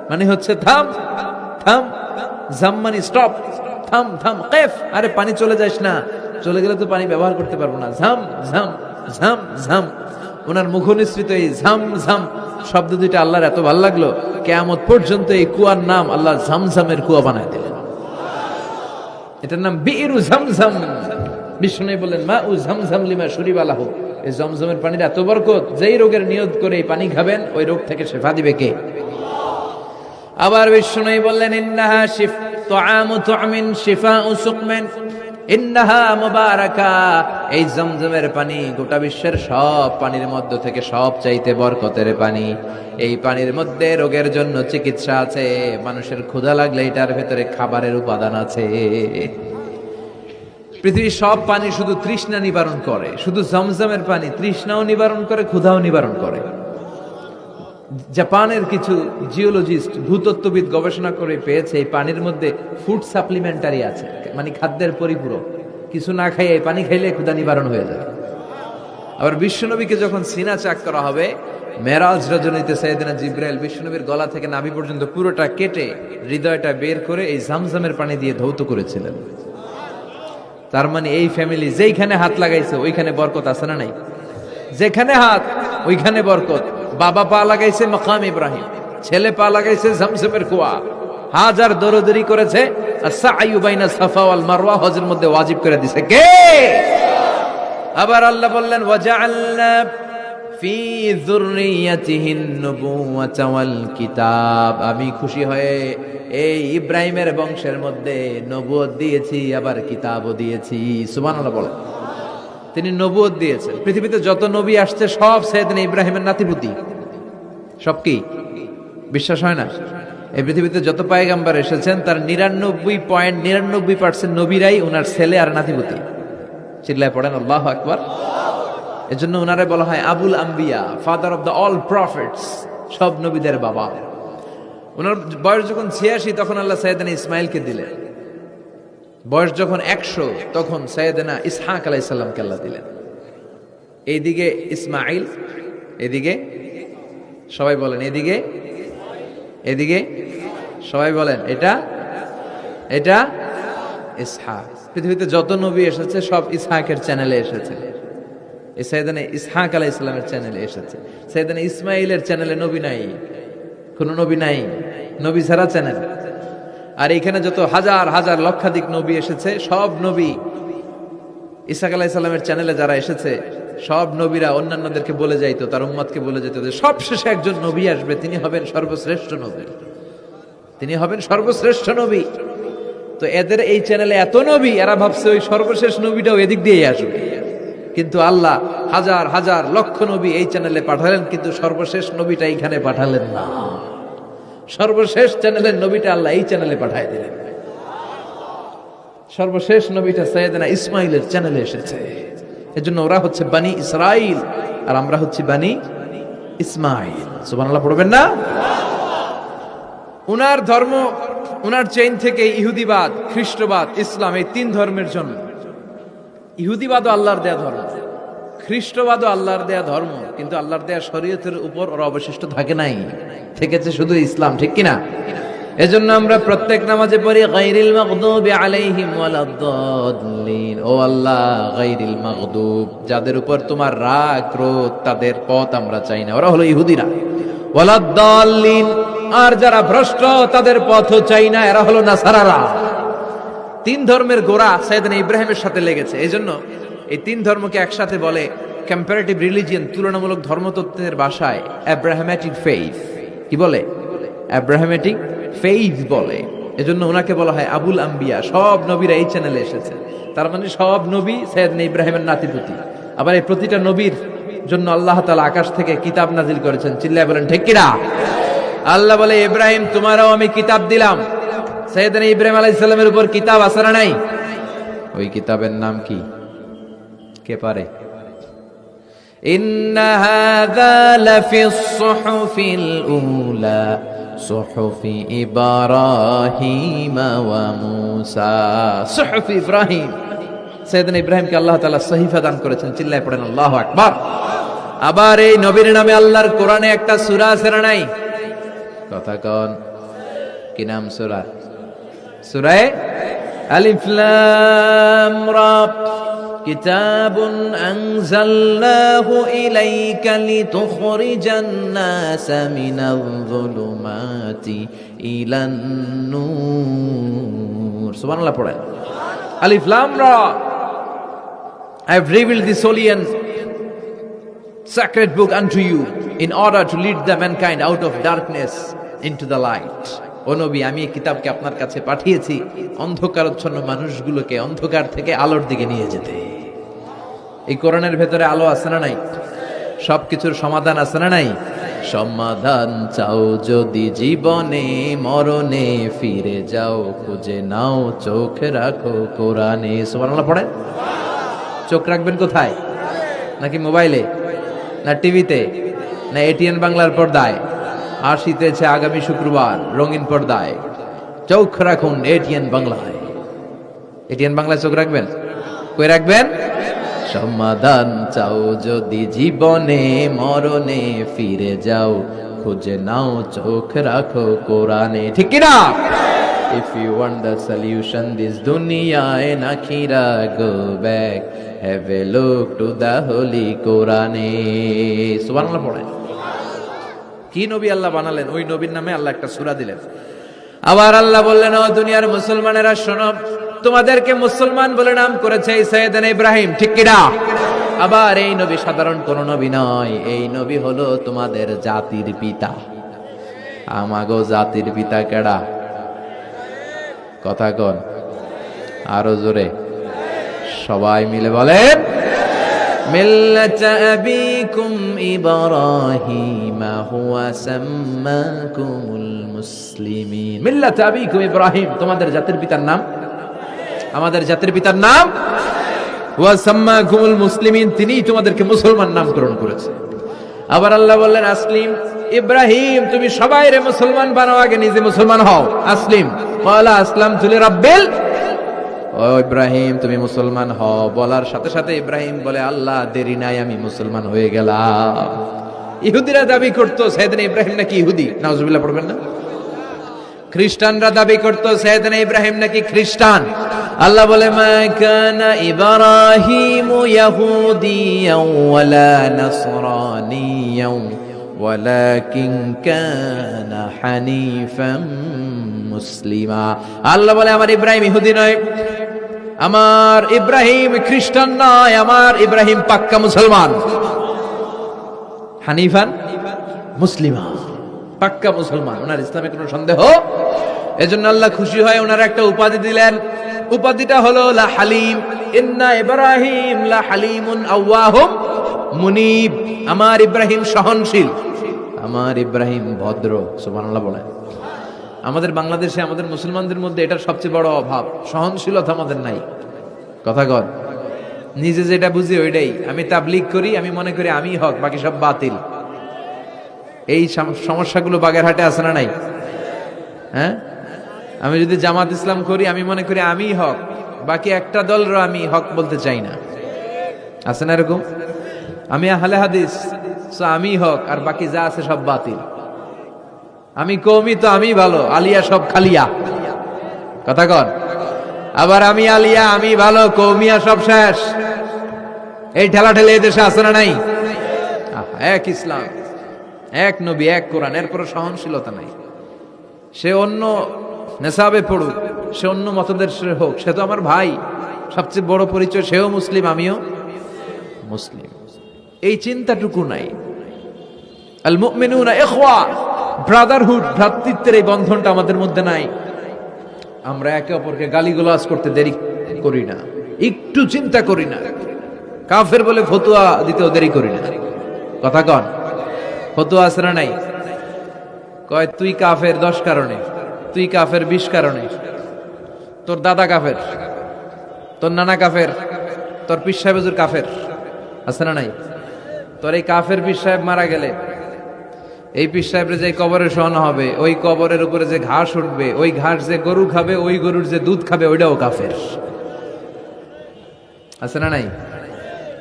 মানে হচ্ছে থাম থাম, ঝাম মানে স্টপ, থাম থাম, কেফ, আরে পানি চলে যাস না, চলে গেলে তো পানি ব্যবহার করতে পারবো না, ঝাম ঝাম ঝাম ঝাম। ওনার মুখ নিঃসৃত এই ঝাম ঝাম শব্দ দুইটা আল্লাহর এত ভালো লাগলো, কিয়ামত পর্যন্ত এই কুয়ার নাম আল্লাহ ঝামঝামের কুয়া বানায় দিলেন। এটার নাম বিইরু ঝমঝম। বিষ্ণু বললেন মা উ ঝমঝম লিমা শুরিবা লাহু, এই জমজমের পানির এত বরকত, যেই রোগের নিয়ত করে এই পানি খাবেন ওই রোগ থেকে শেফা দিবে কে? আবার বিষ্ণু বললেন ইন্নাহা তুআমু তুআমিন শিফাউ সুকমিন ইন্নাহা মুবারাকা, এই জমজমের পানি গোটা বিশ্বের সব পানির মধ্যে থেকে সব চাইতে বরকতের পানি। এই পানির মধ্যে রোগের জন্য চিকিৎসা আছে, মানুষের ক্ষুধা লাগলে এটার ভেতরে খাবারের উপাদান আছে। পৃথিবীর সব পানি শুধু তৃষ্ণা নিবারণ করে, শুধু জমজমের পানি তৃষ্ণাও নিবারণ করে, ক্ষুধাও নিবারণ করে। জাপানের কিছু জিওলজিস্ট, ভূতত্ত্ববিদ গবেষণা করে পেয়েছে এই পানির মধ্যে ফুড সাপ্লিমেন্টারি আছে, মানে খাদ্যের পরিপূরক। কিছু না খাইয়ে এই পানি খাইলে ক্ষুধা নিবারণ হয়ে যাবে। আবার বিশ্বনবীকে যখন সিনা চাক করা হবে, মেরাজ রজনীতে সাইয়েদনা জিবরাইল বিশ্বনবীর গলা থেকে নাভি পর্যন্ত পুরোটা কেটে হৃদয়টা বের করে এই জামজামের পানি দিয়ে ধৌত করেছিলেন। তার মানে এই ফ্যামিলি যেইখানে হাত লাগাইছে ওইখানে বরকত আছে না নাই? যেখানে হাত ওইখানে বরকত। বাবা পা লাগাইছে মাকাম ইব্রাহিম, ছেলে পা লাগাইছে জমজমের কুয়া, হাজার দৌড়াদৌড়ি করেছে, আস-সা'য়ু বাইনা সাফা ওয়াল মারওয়া হজের মধ্যে ওয়াজিব করে দিয়েছে কে? আবার আল্লাহ বললেন ওয়াজআলনা ফি যুররিয়াতিহিন নুবুওয়াতা ওয়াল কিতাব, আমি খুশি হয়ে এই ইব্রাহিমের বংশের মধ্যে নবুয়ত দিয়েছি, আবার কিতাবও দিয়েছি। সুবহানাল্লাহ বলেন। তিনি নবুয়ত দিয়েছেন। পৃথিবীতে যত নবী আসছে সব সাইয়েদনা ইব্রাহিমের নাতিপুতি। সব কি বিশ্বাস হয় না? এই পৃথিবীতে যত পয়গম্বর এসেছেন তার 99.99% নবীরাই ওনার ছেলে আর নাতিপুতি। চিল্লায় পড়েন আল্লাহু আকবার। এজন্য ওনারে বলা হয় আবুল আম্বিয়া, father of the all prophets, সব নবীদের বাবা। ওনার বয়স যখন 86 তখন আল্লাহ সাইয়েদনা ইসমাইলকে দিলেন। বয়স যখন 100 তখন সাইয়েদনা ইসহাক আলাইহিস সালামকে আল্লাহ দিলেন। এইদিকে ইসমাইল, এদিকে সবাই বলেন এদিকে, এদিকে সবাই বলেন এটা এটা ইসহাক। পৃথিবীতে যত নবী এসেছে সব ইসহাকের চ্যানেলে এসেছে। এই সাইয়েদনা ইসহাক আলাইহিস সালামের চ্যানেলে এসেছে। সাইয়েদনা ইসমাইলের চ্যানেলে নবী নাই, কোন নবী নাই, নবী ছাড়া চ্যানেল। আর এখানে যত হাজার হাজার লক্ষাধিক নবী এসেছে, সব নবী ইসহাক আলাইহিস সালামের চ্যানেলে যারা এসেছে, সব নবীরা অন্যান্যদেরকে বলে যাইতো, তার উম্মতকে বলে যেত যে সবশেষে একজন নবী আসবে, তিনি হবেন সর্বশ্রেষ্ঠ নবী, তিনি হবেন সর্বশ্রেষ্ঠ নবী। তো এদের এই চ্যানেলে এত নবী, এরা ভাবছে ওই সর্বশেষ নবীটাও এদিক দিয়েই আসবে। কিন্তু আল্লাহ হাজার হাজার লক্ষ নবী এই চ্যানেলে পাঠালেন, কিন্তু সর্বশেষ নবীটা এইখানে পাঠালেন না। সর্বশেষ চ্যানেলের নবীটা আল্লাহ এই চ্যানেলে পাঠায় দিলেন। সর্বশেষ নবীটা সাইয়েদনা ইসমাইলের চ্যানেলে এসেছে। এজন্য ওরা হচ্ছে বানি ইসরাইল আর আমরা হচ্ছি বানি ইসমাইল। সুবহানাল্লাহ পড়বেন না? উনার ধর্ম, উনার চেইন থেকে ইহুদিবাদ, খ্রিস্টবাদ, ইসলাম, এই তিন ধর্মের জন্য। ইহুদিবাদও আল্লাহর দেয়া ধর্ম, খ্রিস্টবাদও আল্লাহর দেয়া ধর্ম, কিন্তু আল্লাহর দেয়া শরীয়তের উপর ওরা অবশিষ্ট থাকে নাই, থেকেছে শুধু ইসলাম, ঠিক কিনা? এজন্য আমরা প্রত্যেক নামাজে পড়ি গায়রিল মাগদুবি আলাইহিম ওয়ালাদ-দাল্লিন। ও আল্লাহ, গায়রিল মাগদুব, যাদের উপর তোমার রাগ ক্রোধ, তাদের পথ আমরা চাই না, ওরা হলো ইহুদিরা। ওয়ালাদ-দাল্লিন, আর যারা ভ্রষ্ট তাদের পথও চাই না, এরা হলো নাসারারা। তিন ধর্মের গোড়া সাইয়েদনা ইব্রাহিমের সাথে লেগেছে। এজন্য এই তিন ধর্মকে একসাথে বলে কম্পারেটিভ রিলিজিয়ন, তুলনামূলক ধর্মতত্ত্বের ভাষায় অ্যাব্রাহামেটিক ফেইথ। কি বলে? অ্যাব্রাহামেটিক ফেইথ বলে। এজন্য ওনাকে বলা হয় আবুল আম্বিয়া। সব নবীরা এই চ্যানেলে এসেছে, তার মানে সব নবী সাইয়েদনা ইব্রাহিমের নাতিপুতি। আবার এই প্রতিটা নবীর জন্য আল্লাহ তাআলা আকাশ থেকে কিতাব নাজিল করেছেন। চিল্লায় বলেন ঠিক কিনা? আল্লাহ বলে, ইব্রাহিম তোমারও আমি কিতাব দিলাম। সাইয়েদনা ইব্রাহিম আলাইহিস সালামের উপর কিতাব আছে না নাই? ওই কিতাবের নাম কি? কে পারে? ইন্না হাযা লাফিস সুহুফিল উলা সুহুফি ইব্রাহিম ওয়া মূসা। সুহুফি ইব্রাহিম, সাইয়েদনা ইব্রাহিমকে আল্লাহ তাআলা সহিফা দান করেছেন। চিল্লায় পড়েন আল্লাহু আকবার। আবার এই নবীর নামে আল্লাহর কোরআনে একটা সূরা আছে না নাই? কথা কন, কি নাম সূরা? সূরা আলিফ লাম রা। কিতাবুন আনজালনাহু ইলাইকা লিতুখরিজান নাসা মিনাল যুলুমাতি ইলান নূর। সুবহানাল্লাহ পড়েন। আলিফ লাম রা, I have revealed this holy and sacred book unto you in order to lead the mankind out of darkness into the light. ও নবী, আমি এই কিতাবকে আপনার কাছে পাঠিয়েছি অন্ধকারাচ্ছন্ন মানুষগুলোকে অন্ধকার থেকে আলোর দিকে নিয়ে যেতে। এই কোরআনের ভেতরে আলো আছে না নাই? সবকিছুর সমাধান আছে না নাই? সমাধান চাও যদি জীবনে মরণে, ফিরে যাও খুঁজে নাও, চোখ রাখো কোরআনে। সুবহানাল্লাহ পড়েন। চোখ রাখবেন কোথায়? নাকি মোবাইলে, না টিভিতে, না এটিএন বাংলার পর্দায়? আসিতেছে আগামী শুক্রবার রঙিন পর্দায়, চোখ রাখুন এটিএন বাংলায়। এটিএন বাংলায় চোখ রাখবেন? কই রাখবেন? সমাধান চাও যদি জীবনে মরণে, ফিরে যাও খুঁজে নাও, চোখ রাখো কোরআনে। ঠিক কিনা? If you want the solution this dunya and akhirah, go back, have a look to the holy Quran. সুবহানাল্লাহ পড়েন। কি নবী আল্লাহ বানালেন, ওই নবীর নামে আল্লাহ একটা সূরা দিলেন। আবার আল্লাহ বললেন, ও দুনিয়ার মুসলমানেরা শোনো, তোমাদেরকে মুসলমান বলে নাম করেছে সাইয়েদনা ইব্রাহিম। ঠিক কিনা? আবার এই নবী সাধারণ কোন নবী নয়, এই নবী হলো তোমাদের জাতির পিতা। আমাগো জাতির পিতা কেডা? কথা কন আরো জোরে, সবাই মিলে বলেন, মিল্লাতা আবিকুম ইব্রাহিম হুয়া সাম্মাকুমুল মুসলিমিন। মিল্লাতা আবিকুম ইব্রাহিম, তোমাদের জাতির পিতার নাম, আমাদের জাতির পিতার নাম ওয়া সাম্মাকুমুল মুসলিমিন, তিনিই তোমাদেরকে মুসলমান নামকরণ করেছে। আবার আল্লাহ বললেন আসলিম, ইব্রাহিম তুমি সবাইরে মুসলমান বানাও, আগে নিজে মুসলমান হও। আসলিম ক্বালা আসলামতু লিরাব্বিল, ও ইব্রাহিম তুমি মুসলমান হও বলার সাথে সাথে ইব্রাহিম বলে আল্লাহ দেরি নাই, আমি মুসলমান হয়ে গেলাম। ইহুদিরা দাবি করতো সাইয়েদনা ইব্রাহিম নাকি ইহুদি, নাউজুবিল্লাহ পড়বেন না। খ্রিস্টানরা দাবি করতো সাইয়েদনা ইব্রাহিম নাকি খ্রিস্টান। আল্লাহ বলে মা কানা ইব্রাহিমু ইয়াহুদিয়াও ওয়ালা নাসরানিয়াও ওয়ালাকিন কানা হানিফাম মুসলিমা। আল্লাহ বলে আমার ইব্রাহিম ইহুদি নয়, আমার ইব্রাহিম খ্রিস্টান নয়, আমার ইব্রাহিম পাক্কা মুসলমান। হানিফান মুসলিমা, পাক্কা মুসলমান, ওনার ইসলামে কোনো সন্দেহ। এজন্য আল্লাহ খুশি হয় ওনার একটা উপাধি দিলেন, উপাধিটা হলো লা হালিম। ইন্না ইব্রাহিম লা হালিমুন আওয়াহুম মুনিব, আমার ইব্রাহিম সহনশীল, আমার ইব্রাহিম ভদ্র। সুবহানাল্লাহ বলেন। আমাদের বাংলাদেশে আমাদের মুসলমানদের মধ্যে এটার সবচেয়ে বড় অভাব, সহনশীলতা আমাদের নাই। কথা কর, নিজে যেটা বুঝি ওইটাই। আমি তাবলীগ করি, আমি মনে করি আমি হক, বাকি সব বাতিল। এই সমস্যাগুলো বাগেরহাটে আছে না নাই? হ্যাঁ, আমি যদি জামাত ইসলাম করি, আমি মনে করি আমি হক, বাকি একটা দলরা আমি হক বলতে চাই না। আছে না এরকম? আমি আহলে হাদিস, আমি হক, আর বাকি যা আছে সব বাতিল। আমি কওমি, তো আমি ভালো, আলিয়া সব খালিয়া। কথা কর। আবার আমি আলিয়া, আমি ভালো, কওমিয়া সব শেষ। এই ঠেলা ঠেলে এই দেশে আছে না নাই? এক ইসলাম, এক নবী, এক কোরআন, এর কোনো সহনশীলতা নাই। সে অন্য নেশাবে পড়ুক, সে অন্য মতদর্শের হোক, সে তো আমার ভাই। সবচেয়ে বড় পরিচয় সেও মুসলিম, আমিও মুসলিম। এই চিন্তাটুকু নাই। আল মুমিনুনা ইখওয়া, ব্রাদারহুড, ভ্রাতৃত্বের এই বন্ধনটা আমাদের মধ্যে নাই। আমরা একে অপরকে গালিগালাজ করতে দেরি করি না, একটু চিন্তা করি না। কাফের বলে ফতোয়া দিতেও দেরি করি না। কথা কন, ফতোয়া আছে না নাই? কয় তুই কাফের 10 কারণে, তুই কাফের 20 কারণে, তোর দাদা কাফের, তোর নানা কাফের, তোর পীর সাহেব হুজুর কাফের। আছে না নাই? তোর এই কাফের পীর সাহেব মারা গেলে এই পীর সাহেবের যে কবরে শোয়ানো হবে, ওই কবরের উপরে যে ঘাস উঠবে, ওই ঘাস যে গরু খাবে, ওই গরুর যে দুধ খাবে, ওইটাও কাফের। আছে না নাই?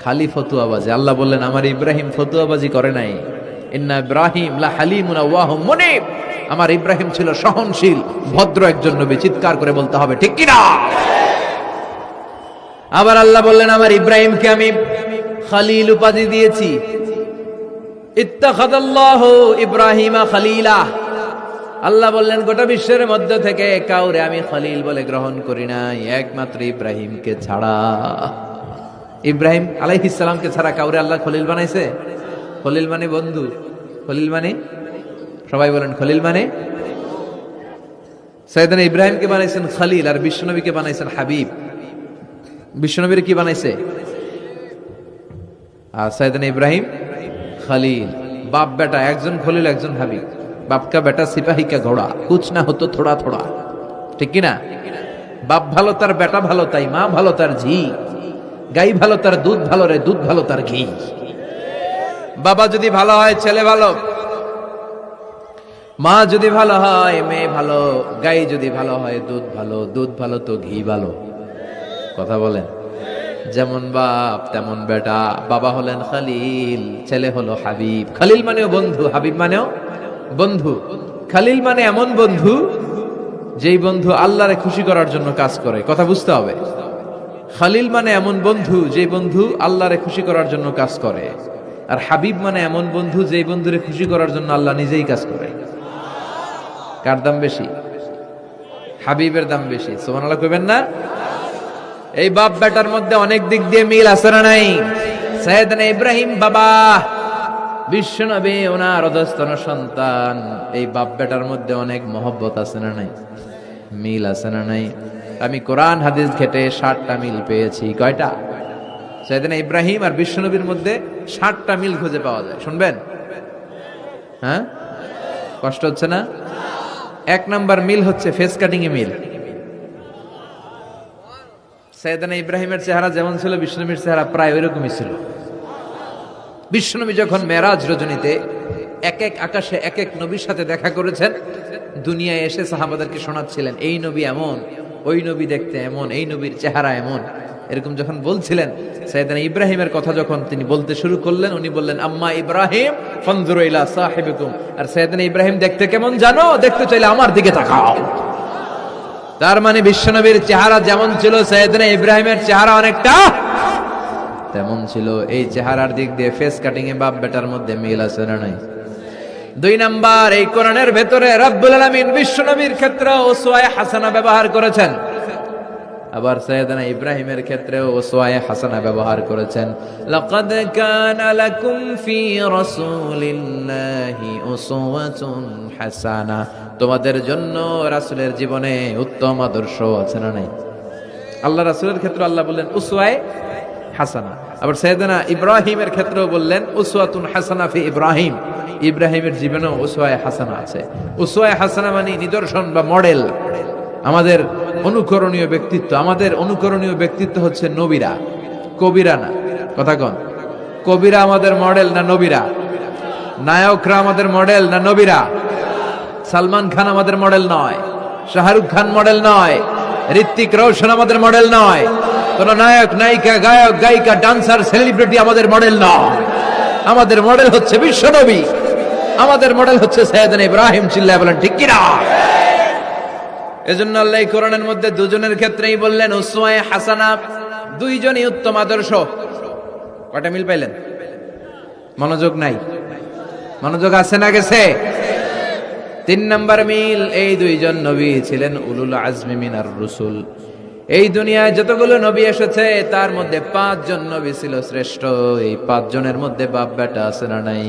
খালি ফতুয়াবাজি। আল্লাহ বললেন আমার ইব্রাহিম ফতুয়াবাজি করে নাই। ইন্না ইব্রাহিম লা হালিমুন আওয়াহুম মুনিব, আমার ইব্রাহিম ছিল সহনশীল, ভদ্র একজন নবী। চিৎকার করে বলতে হবে ঠিক কিনা? আবার আল্লাহ বললেন আমার ইব্রাহিমকে আমি খলিল উপাধি দিয়েছি। ইত্তাখাযাল্লাহু ইব্রাহিমা খলিলা। আল্লাহ বললেন গোটা বিশ্বের মধ্য থেকে কাউরে আমি খলিল বলে গ্রহণ করি নাই, একমাত্র ইব্রাহিমকে ছাড়া। ইব্রাহিম আলাইহিস সালামকে ছাড়া কাউরে আল্লাহ খলিল বানাইছে? খলিল মানে বন্ধু, খলিল মানে, সবাই বলেন খলিল মানে। সাইয়েদনা ইব্রাহিমকে বানাইছেন খলিল, আর বিশ্বনবীকে বানাইছেন হাবিব। বিশ্বনবীর কি বানাইছে? আর সাইয়েদনা ইব্রাহিম খলিল। বাপ বেটা, একজন খলিল একজন হাবিব। বাপ কা বেটা সিপাহী কা ঘোড়া, কুছ না হতো থোড়া থোড়া। ঠিক কিনা? বাপ ভালো তার বেটা ভালো, তাই মা ভালো তার ঝি। গাই ভালো তার দুধ ভালো রে, দুধ ভালো তার ঘি। বাবা যদি ভালো হয় ছেলে ভালো, মা যদি ভালো হয় মেয়ে ভালো, গাই যদি ভালো হয় দুধ ভালো, দুধ ভালো তো ঘি ভালো। কথা বলেন। যেমন বাপ তেমন বেটা। বাবা হলেন খলিল, ছেলে হলো হাবিব। খলিল মানেও বন্ধু, হাবিব মানেও বন্ধু। খলিল মানে এমন বন্ধু যেই বন্ধু আল্লাহরে খুশি করার জন্য কাজ করে। কথা বুঝতে হবে। খলিল মানে এমন বন্ধু যেই বন্ধু আল্লাহরে খুশি করার জন্য কাজ করে। আর হাবিব মানে এমন বন্ধু যেই বন্ধুরে খুশি করার জন্য আল্লাহ নিজেই কাজ করে। কার দাম বেশি? হাবিবের দাম বেশি। সুবহানাল্লাহ কইবেন না? এই বাপ বেটার মধ্যে অনেক দিক দিয়ে মিল আছে না নাই? সাইয়েদনা ইব্রাহিম বাবা, বিশ্বনবী ওনার অধস্তন সন্তান। এই বাপ বেটার মধ্যে অনেক মহব্বত আছে না নাই? মিল আছে না নাই? আমি কোরআন হাদিস ঘেটে 60টা মিল পেয়েছি। কয়টা? সাইয়েদনা ইব্রাহিম আর বিশ্বনবীর মধ্যে 60টা মিল খুঁজে পাওয়া যায়। শুনবেন? হ্যাঁ, কষ্ট হচ্ছে না? 1 নাম্বার মিল হচ্ছে ফেস কাটিং এ মিল। সাইয়েদনা ইব্রাহিমের চেহারা যেমন ছিল বিশ্বনবীর চেহারা প্রায় ওইরকমই ছিল। বিশ্বনবী যখন মেরাজ রজনীতে এক এক আকাশে এক এক নবীর সাথে দেখা করেছেন, দুনিয়ায় এসে সাহাবাদেরকে শোনাচ্ছিলেন এই নবী এমন, ওই নবী দেখতে এমন, এই নবীর চেহারা এমন, এরকম যখন বলছিলেন, সাইয়েদনা ইব্রাহিমের কথা যখন তিনি বলতে শুরু করলেন, উনি বললেন আম্মা ইব্রাহিম ফানজুরু ইলা সাহিবিকুম। আর সাইয়েদনা ইব্রাহিম দেখতে কেমন জানো? দেখতে চাইলে আমার দিকে তাকাও। তার মানে বিশ্বনবীর চেহারা যেমন ছিল, সাইয়েদনা ইব্রাহিমের চেহারা অনেকটা তেমন ছিল। এই চেহারার দিক দিয়ে ফেস কাটিং এ বাপ বেটার মধ্যে মিল আছে না নাই? 2 নাম্বার, এই কোরআনের ভেতরে রব্বুল আলামিন বিশ্বনবীর ক্ষেত্রে উসওয়ায়ে হাসানা ব্যবহার করেছেন, আবার সাইয়েদনা ইব্রাহিমের ক্ষেত্রেও উসওয়ায়ে হাসানা ব্যবহার করেছেন। লাকাদ কানা লাকুম ফি রাসূলিল্লাহি উসওয়াতুন হাসানা, তোমাদের জন্য রাসূলের জীবনে উত্তম আদর্শ আছে না নাই? আল্লাহ রাসূলের ক্ষেত্রে আল্লাহ বললেন উসওয়ায়ে হাসানা, আবার সাইয়েদনা ইব্রাহিমের ক্ষেত্রেও বললেন উসওয়াতুন হাসানা ফি ইব্রাহিম, ইব্রাহিমের জীবনেও উসওয়ায়ে হাসানা আছে। উসওয়ায়ে হাসানা মানে নিদর্শন বা মডেল, আমাদের অনুকরণীয় ব্যক্তিত্ব। আমাদের অনুকরণীয় ব্যক্তিত্ব হচ্ছে নবীরা, কবিরা না। কথা কন, কবিরা আমাদের মডেল না নবীরা? নায়করা আমাদের মডেল না নবীরা? সালমান খান আমাদের মডেল নয়, শাহরুখ খান মডেল নয়, ঋত্বিক রোশন আমাদের মডেল নয়, কোন নায়ক নায়িকা গায়ক গায়িকা ডান্সার সেলিব্রিটি আমাদের মডেল নয়। আমাদের মডেল হচ্ছে বিশ্বনবী, আমাদের মডেল হচ্ছে সাইয়েদনা ইব্রাহিম। চিল্লায় বলেন ঠিক কিনা? এজন্য আল্লাহ কোরআনের মধ্যে দুজনের ক্ষেত্রেই বললেন উসওয়ায়ে হাসানা, দুইজনই উত্তম আদর্শ। কয়টা মিল পাইলেন? মনোযোগ নাই? মনোযোগ আছে না গেছে? 3 নাম্বার মিল, এই দুইজন নবী ছিলেন উলুল আজমি মিনার রুসুল। এই দুনিয়ায় যতগুলো নবী এসেছে তার মধ্যে 5 জন নবী ছিল শ্রেষ্ঠ। এই 5 জনের মধ্যে বাপ বেটা আছে না নাই?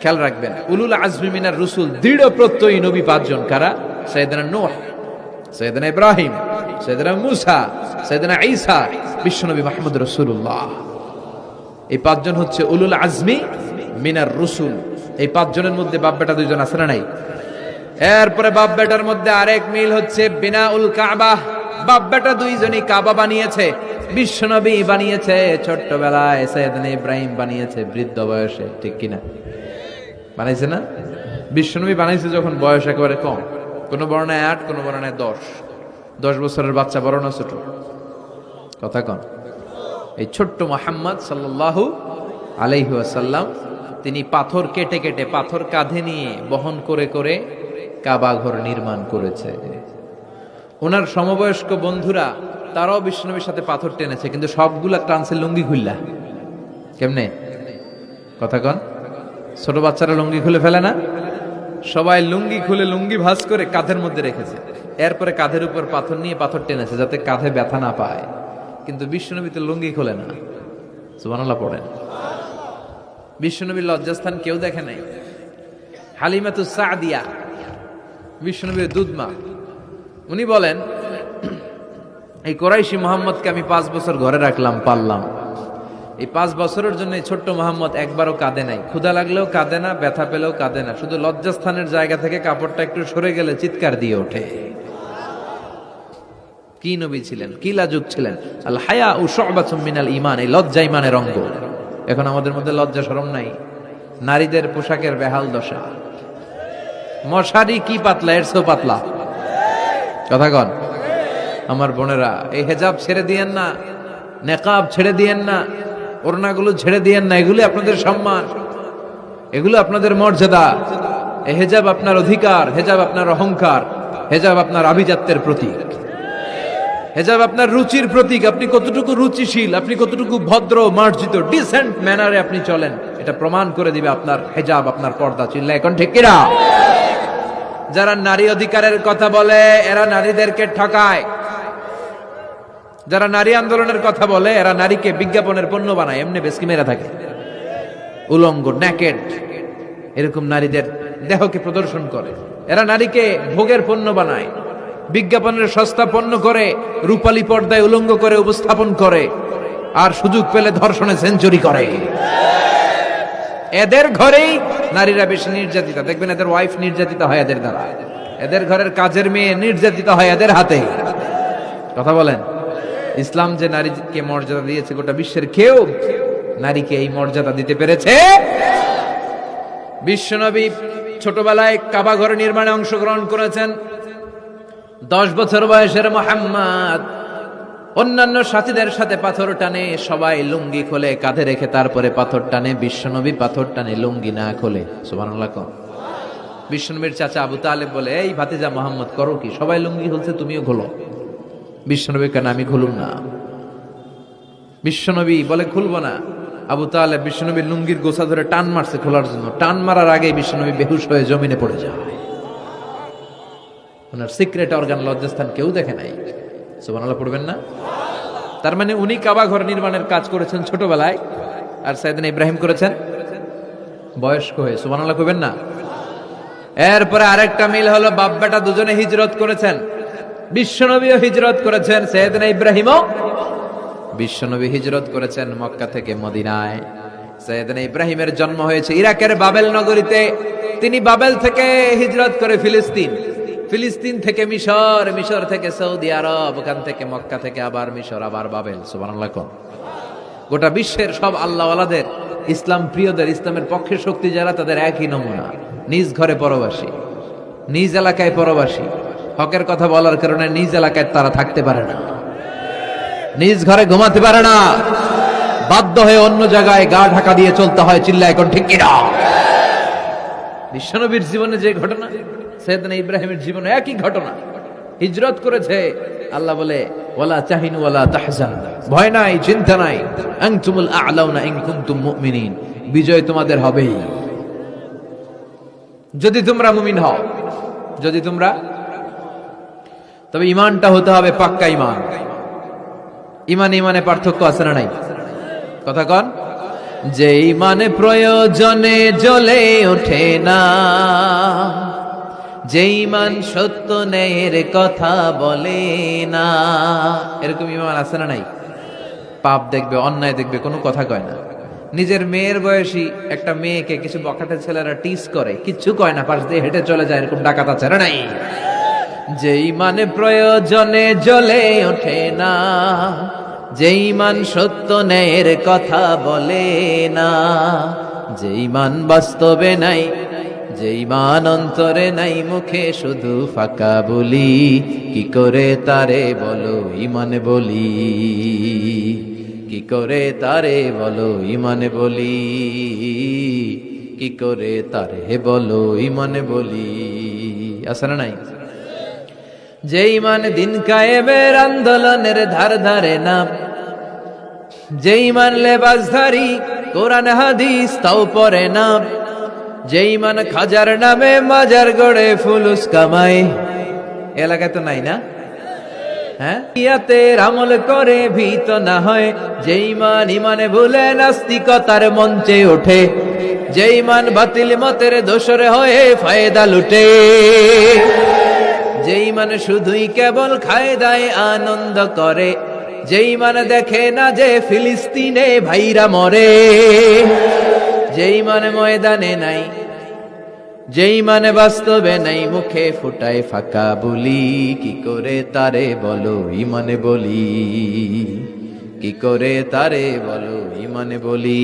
খেয়াল রাখবেন, উলুল আজমি মিনার রুসুল দৃঢ় প্রত্যয়ী নবী 5 জন। কারা? সাইয়েদনা নূহ, সাইয়েদনা ইব্রাহিম, সাইয়েদনা মূসা, সাইয়েদনা ঈসা, বিশ্বনবী মুহাম্মদ রাসূলুল্লাহ। এই 5 জন হচ্ছে উলুল আজমি মিনার রুসুল। এই 5 জনের মধ্যে বাপ বেটা 2 জন আছে না নাই? এরপরে বাপ বেটার মধ্যে আরেক মিল হচ্ছে বিনাউল কাবা। বাপ বেটা 2 জনই কাবা বানিয়েছে। বিশ্বনবী বানিয়েছে ছোট্টবেলায়, সাইয়েদনা ইব্রাহিম বানিয়েছে বৃদ্ধ বয়সে। ঠিক কিনা? বানাইছে না? বিশ্বনবী বানাইছে যখন বয়স একেবারে কম, কোন বর্ণায় 8, কোন বর্ণায় 10 বছরের বাচ্চা, বড় না ছোট? কথা কন। এই ছোট্ট মুহাম্মদ সাল্লাল্লাহু আলাইহি ওয়াসাল্লাম তিনি পাথর কেটে কেটে, পাথর কাঁধে নিয়ে বহন করে করে কাবা ঘর নির্মাণ করেছে। ওনার সমবয়স্ক বন্ধুরা তারাও বিশ্বনবীর সাথে পাথর টেনেছে, কিন্তু সবগুলা টানছে লুঙ্গি খুললা। কেমনে? কথা কন। ছোট বাচ্চারা লুঙ্গি খুলে ফেলে না? সবাই লুঙ্গি খুলে লুঙ্গি ভাঁজ করে কাঁধের মধ্যে রেখেছে। এরপরে কাঁধের উপর পাথর নিয়ে পাথর টেনেছে যাতে কাঁধে ব্যথা না পায়। কিন্তু বিশ্বনবী তো লুঙ্গি খোলে না। সুবহানাল্লাহ পড়েন। বিশ্বনবীর লজ্জাস্থান কেউ দেখে নাই। হালিমাতুস সাদিয়া, বিশ্বনবীর দুধমা, উনি বলেন এই কোরাইশি মুহাম্মদকে আমি 5 বছর ঘরে রাখলাম, পাললাম। এই 5 বছরের জন্য এই ছোট্ট মুহাম্মদ একবারও কাঁদে নাই। ক্ষুধা লাগলেও কাঁদে না, ব্যথা পেলেও কাঁদে না। শুধু লজ্জাস্থানের জায়গা থেকে কাপড়টা একটু সরে গেলে চিৎকার দিয়ে ওঠে। কি নবী ছিলেন, কি লাজুক ছিলেন। আল হায়া ও শুবাতুম মিনাল ঈমান, এই লজ্জা ঈমানের অঙ্গ। এখন আমাদের মধ্যে লজ্জা শরম নাই। নারীদের পোশাকের বেহাল দশা। মশারি কি পাতলা, এর চেয়েও পাতলা। কথা কন। আমার বোনেরা, এই হেজাব ছেড়ে দিয়েন না, নেকাব ছেড়ে দিয়েন না, ওড়নাগুলো ছেড়ে দিয়েন না। এগুলো আপনাদের সম্মান, এগুলো আপনাদের মর্যাদা। এই হেজাব আপনার অধিকার, হেজাব আপনার অহংকার, হেজাব আপনার আভিজাত্যের প্রতীক, হেজাব আপনার রুচির প্রতীক। আপনি কতটুকু রুচিশীল, আপনি কতটুকু ভদ্র মার্জিত ডিসেন্ট ম্যানারে আপনি চলেন, এটা প্রমাণ করে দিবে আপনার হেজাব, আপনার পর্দা। চিল্লা এখন ঠিক কিনা? যারা নারী অধিকারের কথা বলে এরা নারীদেরকে ঠকায়। যারা নারী আন্দোলনের কথা বলে এরা নারীকে বিজ্ঞাপনের পণ্য বানায়, এমনি বেশকি মেরা থাকে। উলঙ্গ, নেকেড, এরকম নারীদের দেহকে প্রদর্শন করে। এরা নারীকে ভোগের পণ্য বানায়, বিজ্ঞাপনের সস্তা পণ্য করে, রূপালী পর্দায় উলঙ্গ করে উপস্থাপন করে, আর সুযোগ পেলে ধর্ষণে সেঞ্চুরি করে। এদের ঘরেই নারীরা বেশি নির্যাতিত। দেখবেন এদের ওয়াইফ নির্যাতিত হয় এদের দ্বারা, এদের ঘরের কাজের মেয়ে নির্যাতিত হয় এদের হাতে। কথা বলেন। ইসলাম যে নারীকে মর্যাদা দিয়েছে, গোটা বিশ্বের কেউ নারীকে এই মর্যাদা দিতে পেরেছে? বিশ্বনবী ছোটবেলায় কাবা ঘর নির্মাণে অংশগ্রহণ করেছেন। 10 বছর বয়সের মুহাম্মদ অন্যান্য সাথীদের সাথে পাথর টানে, সবাই লুঙ্গি খোলে কাঁধে রেখে, তারপরে পাথর টানে। বিশ্বনবী পাথর টানে লুঙ্গি না খোলে। সুবহানাল্লাহ। বিশ্বনবীর চাচা আবু তালেব বলে, এই ভাতিজা মোহাম্মদ করো কি? সবাই লুঙ্গি খুলছে, তুমিও খোলো। বিশ্বনবী কেন? আমি খুলুম না। বিশ্বনবী বলে খুলবো না। আবু তালেব বিশ্বনবীর লুঙ্গির গোছা ধরে টান মারছে খোলার জন্য। টান মারার আগে বিশ্বনবী বেহুশ হয়ে জমিনে পড়ে যায়। ওনার সিক্রেট অর্গান, লজ্জাস্থান কেউ দেখে নাই। সুবহানাল্লাহ পড়বেন না? তার মানে উনি কাবা ঘর নির্মাণের কাজ করেছেন ছোটবেলায়, আর সাইয়েদনা ইব্রাহিম করেছেন বয়স্ক হয়ে। সুবহানাল্লাহ কইবেন না? এরপরে আরেকটা মিল হলো, বাপ বেটা দুজনে হিজরত করেছেন। বিশ্বনবীও হিজরত করেছেন, সাইয়েদনা ইব্রাহিমও। বিশ্বনবী হিজরত করেছেন মক্কা থেকে মদিনায়। সাইয়েদনা ইব্রাহিমের জন্ম হয়েছে ইরাকের বাবেল নগরীতে। তিনি বাবেল থেকে হিজরত করে ফিলিস্তিন, ফিলিস্তিন থেকে মিশর, মিশর থেকে সৌদি আরব, ওখান থেকে মক্কা থেকে আবার মিশর, আবার বাবেল। সুবহানাল্লাহ। গোটা বিশ্বের সব আল্লাহওয়ালাদের, ইসলাম প্রিয়দের, ইসলামের পক্ষে শক্তি যারা, তাদের একই নমুনা। নিজ ঘরে পরবাসী, নিজ এলাকায় পরবাসী। হকের কথা বলার কারণে নিজ এলাকায় তারা থাকতে পারে না, নিজ ঘরে ঘুমাতে পারে না, বাধ্য হয়ে অন্য জায়গায় গা ঢাকা দিয়ে চলতে হয়। চিল্লা এখন ঠিক কিনা? বিশ্বনবীর জীবনে যে ঘটনা, সাইয়েদনা ইব্রাহিমের জীবনে একই ঘটনা। হিজরত করেছে। আল্লাহ বলে, ওয়ালা তাহিনু ওয়ালা তাহজান, ভয় নাই, চিন্তা নাই, আনতুমুল আ'লাউনা ইন কুনতুম মুমিনিন, বিজয় তোমাদের হবেই যদি তোমরা মুমিন হও। যদি তোমরা, তবে ঈমানটা হতে হবে পাক্কা ঈমান। ঈমান ঈমানে পার্থক্য আছে না নাই? কথা কন। যে ঈমানে প্রয়োজনে জ্বলে ওঠে না, যে ঈমান সত্য ন্যায়ের কথা বলে না, এরকম ঈমান আছে না নাই? পাপ দেখবে, অন্যায় দেখবে, কোনো কথা কয় না। নিজের মেয়ের বয়সী একটা মেয়েকে কিছু বখাটে ছেলেরা টিস করে, কিচ্ছু কয় না, পাশ দিয়ে হেঁটে চলে যায়, এরকম ডাকাত আছে না নাই? যে ঈমানে প্রয়োজনে জ্বলে ওঠে না, যে ঈমান সত্য ন্যায়ের কথা বলে না, যে ঈমান বাস্তবে নাই, যে ঈমান অন্তরে নাই, মুখে শুধু ফাঁকা বলি, কি করে তারে বলো ঈমানে বলি, কি করে তারে বলো ঈমানে বলি, কি করে তারে বলো ঈমানে বলি। আছে না নাই? যে ঈমান দিন কায়েমের আন্দোলনের ধার ধারে না, যে ঈমান লেবাসধারী কোরআন হাদিস তাও পড়ে না, যে ঈমান খাজার নামে মাজার গড়ে ফুলুস কামায়। এলাকায় তো নাই না? হ্যাঁ, ইয়াতের আমল করে ভীত না হয়, যে ঈমান ঈমানে ভুলে নাস্তিকতার মঞ্চে ওঠে, যে ঈমান বাতিল মতের দোসরে হয়ে ফায়দা লুটে, যে ঈমান শুধুই কেবল খায় দায় আনন্দ করে, যে ঈমান দেখে না যে ফিলিস্তিনে ভাইরা মরে, যে ঈমান ময়দানে নাই, যে ঈমান বাস্তবে নাই, মুখে ফুটায় ফাঁকা বলি, কি করে তারে বলো ঈমানে বলি, কি করে তারে বলো ঈমানে বলি,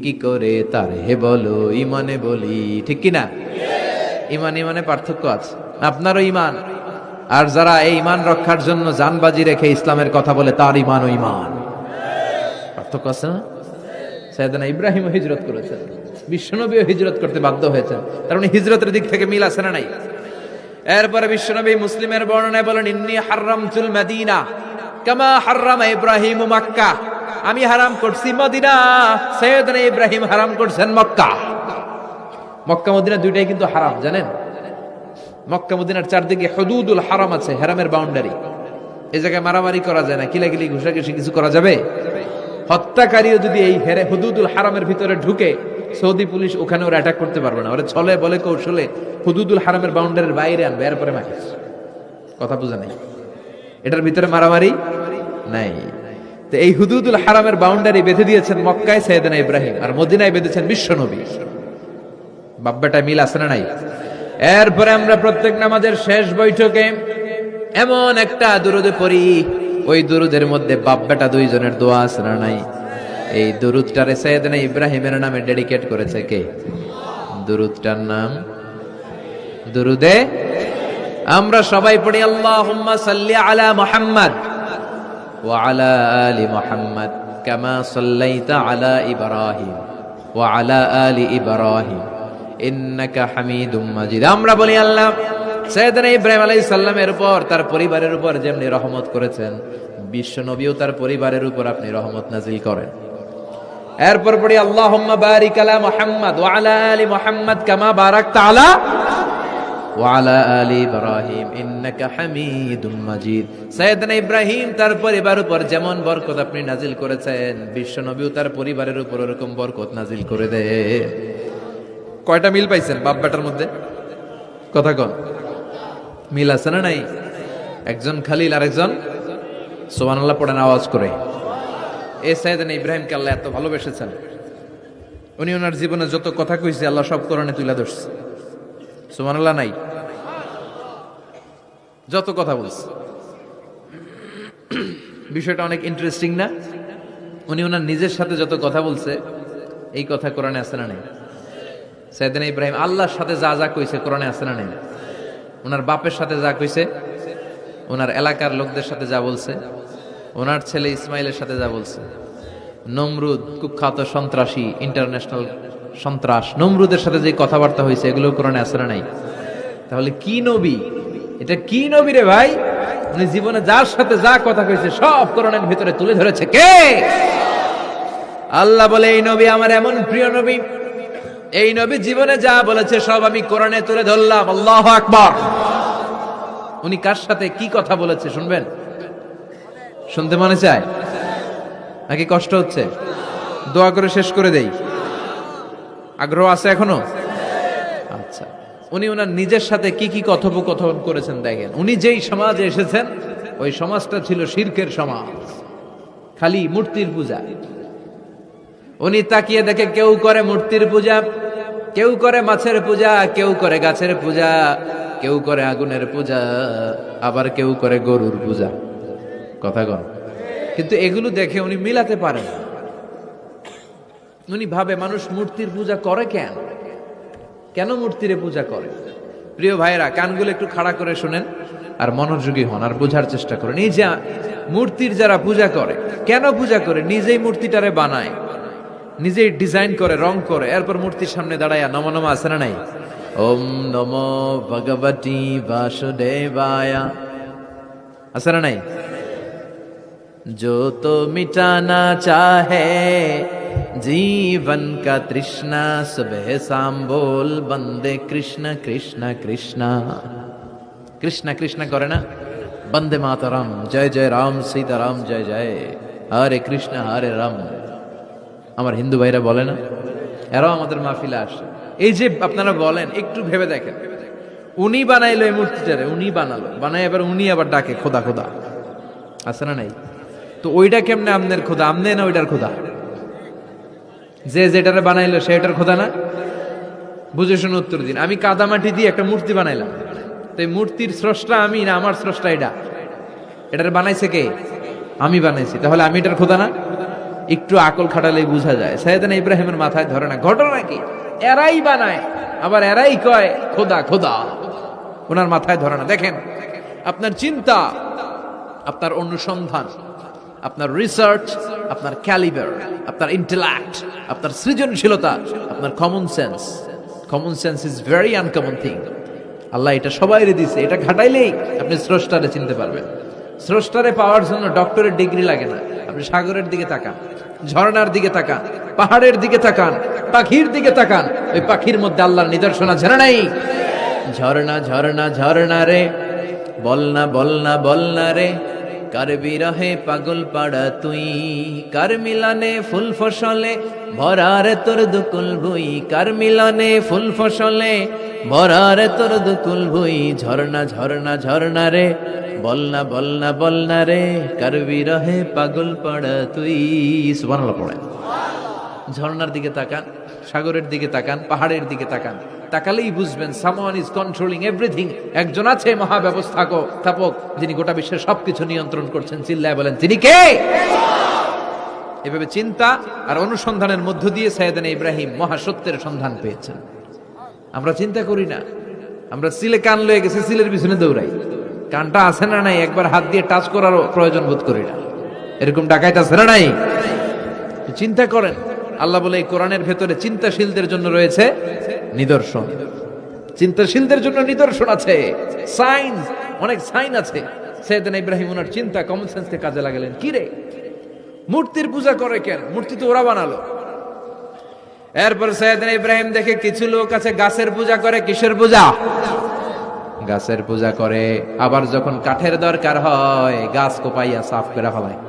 কি করে তারে বলো ঈমানে বলি। ঠিক কিনা? ঈমান ঈমানে পার্থক্য আছে। আপনারও ঈমান, আর যারা এই ঈমান রক্ষার জন্য জানবাজি রেখে ইসলামের কথা বলে, তার ঈমান ও ঈমান পার্থক্য আছে না? সাইয়েদনা ইব্রাহিম হিজরত করেছেন, বিশ্বনবীও হিজরত করতে বাধ্য হয়েছেন। তার মানে হিজরতের দিক থেকে মিল আছে না নাই? এরপরে বিশ্বনবী মুসলিমের বর্ণনায় বলেন, ইন্নী হারামতুল মদিনা কামা হারামা ইব্রাহিম মক্কা, আমি হারাম করছি মদিনা, সাইয়েদনা ইব্রাহিম হারাম করছেন মক্কা। মক্কা মদিনা দুইটাই কিন্তু হারাম, জানেন? মক্কা মদিনার চারদিকে হুদুদুল হারাম আছে, হারামের বাউন্ডারি। এই জায়গায় মারামারি করা যায় না, কিলাকিলি ঘুষাঘুষি কিছু করা যাবে? হত্যাকারীও যদি এই হুদুদুল হারামের ভিতরে ঢুকে, সৌদি পুলিশ ওখানে ওরা অ্যাটাক করতে পারবে না। ওরা ছলে বলে কৌশলে হুদুদুল হারামের বাউন্ডারির বাইরে আনবে, এরপরে মারিস। কথা বুঝা নাই? এটার ভিতরে মারামারি নাই। তো এই হুদুদুল হারামের বাউন্ডারি বেঁধে দিয়েছেন মক্কায় সাইয়েদনা ইব্রাহিম, আর মদিনায় বেঁধেছেন বিশ্বনবী। বাব্বাটা মিল আছে না নাই? এরপরে আমরা প্রত্যেক নামাজের শেষ বৈঠকে এমন একটা দুরুদে পড়ি, ওই দুরুদের মধ্যে বাপ বেটা দুইজনের দোয়া আছে না নাই? এই দুরুদটারে সাইয়েদনা ইব্রাহিমের নামে ডেডিকেট করেছে কে? দুরুদটার নাম দুরুদে আমরা সবাই পড়ি আল্লাহুম্মা সাল্লি আলা মুহাম্মাদ ওয়া আলা আলি মুহাম্মাদ কামা সাল্লাইতা আলা ইব্রাহিম ওয়া আলা আলি ইব্রাহিম ইন্নাকা হামিদুম মাজিদ। আমরা বলি আল্লাহ সাইয়েদনা ইব্রাহিম আলাইহিস সালামের উপর, তার পরিবারের উপর যেমনি রহমত করেছেন, বিশ্ব নবীও তার পরিবারের উপর আপনি রহমত নাজিল করেন। এরপর পড়ি আল্লাহুম্মা বারিক আলা মুহাম্মাদ ওয়া আলা আলি মুহাম্মাদ কামা বারাকতা আলা ওয়া আলা আলি ইব্রাহিম ইন্নাকা হামিদুম মাজিদ। সাইয়েদনা ইব্রাহিম তার পরিবারের উপর যেমন বরকত আপনি নাজিল করেছেন, বিশ্ব নবীও তার পরিবারের উপর এরকম বরকত নাজিল করে দেন। কয়টা মিল পাইছেন বাপ বেটার মধ্যে? কথা কন, মিল আছে না নাই? একজন খালিল আর একজন সুবহানাল্লাহ পড়েন আওয়াজ করে। এই সাইয়েদনা ইব্রাহিমকে আল্লাহ এত ভালোবেসেছেন, উনি ওনার জীবনে যত কথা কইছে আল্লাহ সব কোরআনে তুলে ধরছে। সুবহানাল্লাহ নাই? যত কথা বলছে, বিষয়টা অনেক ইন্টারেস্টিং না? উনি ওনার নিজের সাথে যত কথা বলছে, এই কথা কোরআনে আছে না নাই? সাইয়েদনা ইব্রাহিম আল্লাহর সাথে যা যা কইছে কোরআনে আছে না নাই? ওনার বাপের সাথে যা কইছে, ওনার এলাকার লোকদের সাথে যা বলছে, ওনার ছেলে ইসমাইলের সাথে যা বলছে, নমরুদ কুখ্যাত সন্ত্রাসী, ইন্টারন্যাশনাল সন্ত্রাস, নমরুদের সাথে যে কথাবার্তা হয়েছে, এগুলো কোরআনে আছে না নাই? তাহলে কি নবী এটা? কি নবী রে ভাই? উনি জীবনে যার সাথে যা কথা কইছে সব কোরআনের ভিতরে তুলে ধরেছে কে? আল্লাহ বলে এই নবী আমার এমন প্রিয় নবী, এই নবী জীবনে যা বলেছে সব আমি কোরআনে তুলে ধরলাম। আল্লাহু আকবার। উনি কার সাথে কি কথা বলেছে শুনবেন? শুনতে মনে চায় নাকি কষ্ট হচ্ছে? দোয়া করে শেষ করে দেই। আগ্রহ আছে এখনো? আচ্ছা, উনি ওনার নিজের সাথে কি কি কথোপকথন করেছেন দেখেন। উনি যেই সমাজে এসেছেন ওই সমাজটা ছিল শিরকের সমাজ, খালি মূর্তির পূজা। উনি তাকিয়ে দেখে কেউ করে মূর্তির পূজা, কেউ করে মাছের পূজা, কেউ করে গাছের পূজা, কেউ করে আগুনের পূজা, আবার কেউ করে গরুর পূজা। কথা কন। কিন্তু এগুলো দেখে উনি মিলাতে পারেন না। উনি ভাবে মানুষ মূর্তির পূজা করে কেন? কেন মূর্তিরে পূজা করে? প্রিয় ভাইরা, কানগুলো একটু খাড়া করে শুনেন আর মনোযোগী হন আর বোঝার চেষ্টা করেন। এই যে মূর্তির যারা পূজা করে, কেন পূজা করে? নিজেই মূর্তিটারে বানায়, নিজেই ডিজাইন করে, রং করে, এরপর মূর্তির সামনে দাঁড়ায় নমো নমো আছে না নাই? ওম নমো ভগবতী বাসুদেবায়া আছে না নাই? जो तो मिटाना चाहे जीवन का तृष्णा, सुबह शाम बोल बंदे कृष्ण कृष्ण कृष्ण। कृष्ण कृष्ण करे ना, बंदे मातरम, जय जय राम सीताराम जय जय, हरे कृष्ण हरे राम। আমার হিন্দু ভাইরা বলে না, এরাও আমাদের মাহফিলে আসে। এই যে আপনারা বলেন, একটু ভেবে দেখেন, উনি বানাইলো এই মূর্তিটারে, উনি বানালো, বানাই এবার উনি আবার ডাকে খোদা খোদা, আছে না নাই? তো ওইটা কেমনে আমনের খোদা? আমনে না ওইটার খোদা? যে যেটারে বানাইলো সেটার খোদা না? বুঝে শুনে উত্তর দিন। আমি কাদামাটি দিয়ে একটা মূর্তি বানাইলাম, তো এই মূর্তির স্রষ্টা আমি না আমার স্রষ্টা এটা? এটারে বানাইছে কে? আমি বানাইছি, তাহলে আমি এটার খোদা না? একটু আকল খাটালেই বোঝা যায়। সাইয়েদনা ইব্রাহিমের মাথায় ধরে না। ঘটনা কি? এরাই বানায় আবার এরাই কয় খোদা খোদা, ওনার মাথায় ধরে না। দেখেন, আপনার চিন্তা, আপনার অনুসন্ধান, আপনার রিসার্চ, আপনার ক্যালিবার, আপনার ইন্টেলেক্ট, আপনার সৃজনশীলতা, আপনার common sense. Common sense is very uncommon thing. আল্লাহ এটা সবাইরে দিছে, এটা ঘাটাইলেই আপনি স্রষ্টারে চিনতে পারবেন। স্রষ্টারে পাওয়ার জন্য ডক্টরের ডিগ্রি লাগে না। আপনি সাগরের দিকে তাকান, ঝর্ণার দিকে তাকান, পাহাড়ের দিকে তাকান, পাখির দিকে তাকান, ওই পাখির মধ্যে আল্লাহর নিদর্শন আছে না নাই? ঝর্ণা ঝর্ণা ঝর্ণা রে, বলনা বলনা বলনা রে, কার বিরহে পাগল পাড়া তুই, কার মিলানে ফুল ফসলে ভরারে তোর দুকুল ভুই, কার মিলানে ফুল ফসলে ভরারে তোর দুকুল ভুই। ঝর্ণা ঝর্ণা ঝর্ণা রে, বলনা বলনা বলনা রে, কার বিরহে পাগল পাড়া তুই। সুবহানাল্লাহ পড়েন। ঝর্ণার দিকে তাকান, সাগরের দিকে তাকান, পাহাড়ের দিকে তাকান, তাকালেই বুঝবেন সামওয়ান ইজ কন্ট্রোলিং এভরিথিং। একজন আছে মহাব্যবস্থাপক, যিনি গোটা বিশ্বের সবকিছু নিয়ন্ত্রণ করছেন। চিল্লায় বলেন তিনি কে? এভাবে চিন্তা আর অনুসন্ধানের মধ্য দিয়ে সাইয়েদনা ইব্রাহিম মহাসত্যের সন্ধান পেয়েছেন। আমরা চিন্তা করি না, আমরা সিলে কান লয়ে গেছি, সিলের পিছনে দৌড়াই। কানটা আছে না নাই একবার হাত দিয়ে টাচ করারও প্রয়োজন বোধ করি না। এরকম ডাকাইত আছে না নাই? চিন্তা করেন, আল্লাহ বলে এই কোরআনের ভেতরে চিন্তাশীলদের জন্য রয়েছে নিদর্শন। চিন্তাশীলদের জন্য নিদর্শন আছে, সাইন্স, অনেক সাইন আছে। সাইয়েদনা ইব্রাহিম ওনার চিন্তা কমন সেন্সকে কাজে লাগালেন। কি রে, মূর্তির পূজা করে কেন? মূর্তি তো ওরা বানালো। এরপর সাইয়েদনা ইব্রাহিম দেখে কিছু লোক আছে গাছের পূজা করে। কিসের পূজা? গাছের পূজা করে। আবার যখন কাঠের দরকার হয় গাছ কোপাইয়া সাফ করে ফেলায়।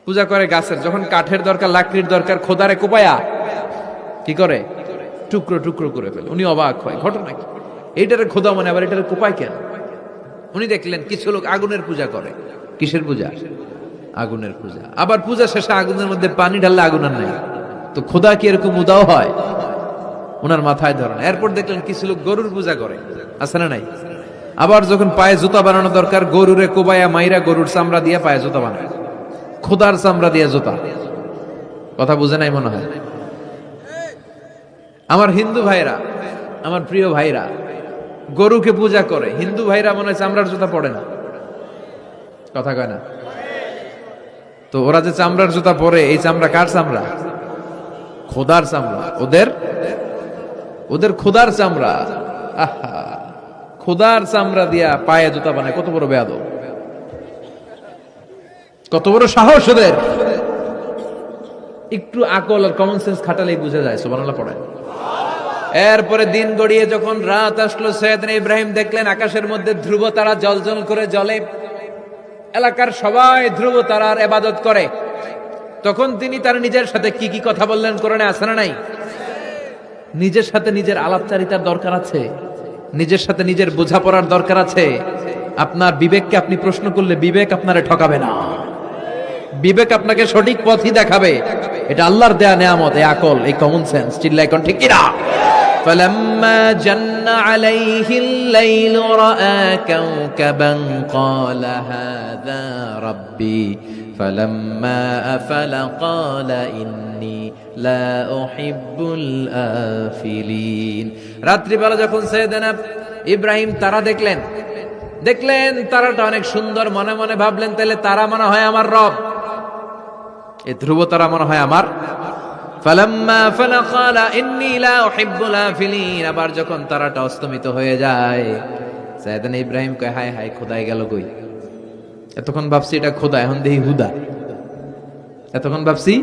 পূজা করে গাছের, যখন কাঠের দরকার, লাকড়ির দরকার, খোদারে কোপায়া কি করে? টুকরো টুকরো করে ফেলে। উনি অবাক হয়, ঘটনা কি? এইটারে খোদা মানে, আবার এটারে কোপায় কেন? উনি দেখলেন কিছু লোক আগুনের পূজা করে। কিসের পূজা? আগুনের পূজা। আবার পূজা শেষে আগুনের মধ্যে পানি ঢাললে আগুন আর নাই। তো খোদা কি এরকম উদাও হয়? ওনার মাথায় ধরেন। এরপর দেখলেন কিছু লোক গরুর পূজা করে। আছে না নাই? আবার যখন পায়ে জুতা বানানো দরকার, গরুরে কোবায়া মাইরা গরুর চামড়া দিয়ে পায়ে জুতা বানায়। খোদার চামড়া দিয়ে জুতা। কথা বুঝে নাই মনে হয়। আমার হিন্দু ভাইরা, আমার প্রিয় ভাইরা গরুকে পূজা করে। হিন্দু ভাইরা মনে হয় চামড়ার জুতা পড়ে না। কথা কয় না? তো ওরা যে চামড়ার জুতা পরে, এই চামড়া কার চামড়া? খোদার চামড়া। ওদের খোদার চামড়া। আহা, খোদার চামড়া দিয়া পায়ে জুতা বানায়। কত বড় বেয়াদব, কত বড় সাহস ওদের! একটু আকল আর কমন সেন্স খাটালেই বুঝা যায়। সুবহানাল্লাহ পড়েন। এরপরে দিন গড়িয়ে যখন রাত আসলো, সাইয়েদনা ইব্রাহিম দেখলেন আকাশের মধ্যে ধ্রুব তারা জ্বলজ্বল করে জ্বলে। এলাকার সবাই ধ্রুব তারার ইবাদত করে। তখন তিনি তার নিজের সাথে কি কি কথা বললেন কোরআনে আছে না নাই? নিজের সাথে নিজের আলাপচারিতার দরকার আছে, নিজের সাথে নিজের বোঝাপড়ার দরকার আছে। আপনার বিবেককে আপনি প্রশ্ন করলে বিবেক আপনারে ঠকাবে না, বিবেক আপনাকে সঠিক পথই দেখাবে। এটা আল্লাহর দেয়া নেয়ামত, এই আকল, এই কমন সেন্স। চিল্লায় কোন ঠিক কিনা? فلما جن عليه الليل رأى كوكبا قال هذا ربي فلما أفل قال إني لا أحب الآفلين। রাত্রি বেলা যখন সাইয়েদনা ইব্রাহিম তারা দেখলেন তারাটা অনেক সুন্দর। মনে মনে ভাবলেন তাহলে তারা মনে হয় আমার রব, এই ধ্রুব তারা মনে হয় আমার। ফালাম্মা ফালা ক্বালা ইন্নী লা উহিব্বুল আফিলিন। আবার যখন তারাটা অস্তমিত হয়ে যায়, সাইয়েদনা ইব্রাহিম কয় হায় হায়, খোদাই গেল কই? এতক্ষণ ভাবছি এটা খোদা, এখন দেখি হুদা। এতক্ষণ ভাবছি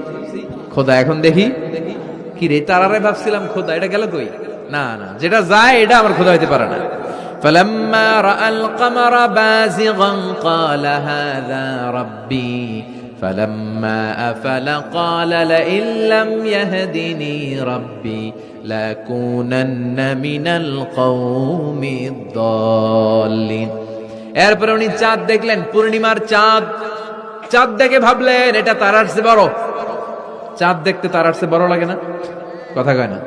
খোদা, এখন দেখি কি রে? তারারে ভাবছিলাম খোদা, এটা গেল কই? না না, যেটা যায় এটা আমার খোদা হইতে পারে না। فلما رأى القمر بازغا قال هذا ربي فلما أفل قال لئن لم يهدني ربي لأكونن من القوم الضالين। এরপর উনি চাঁদ দেখলেন, পূর্ণিমার চাঁদ। চাঁদ দেখে ভাবলেন এটা তারার চেয়ে বড়। চাঁদ দেখতে তারার চেয়ে বড় লাগে না? কথা কয় না?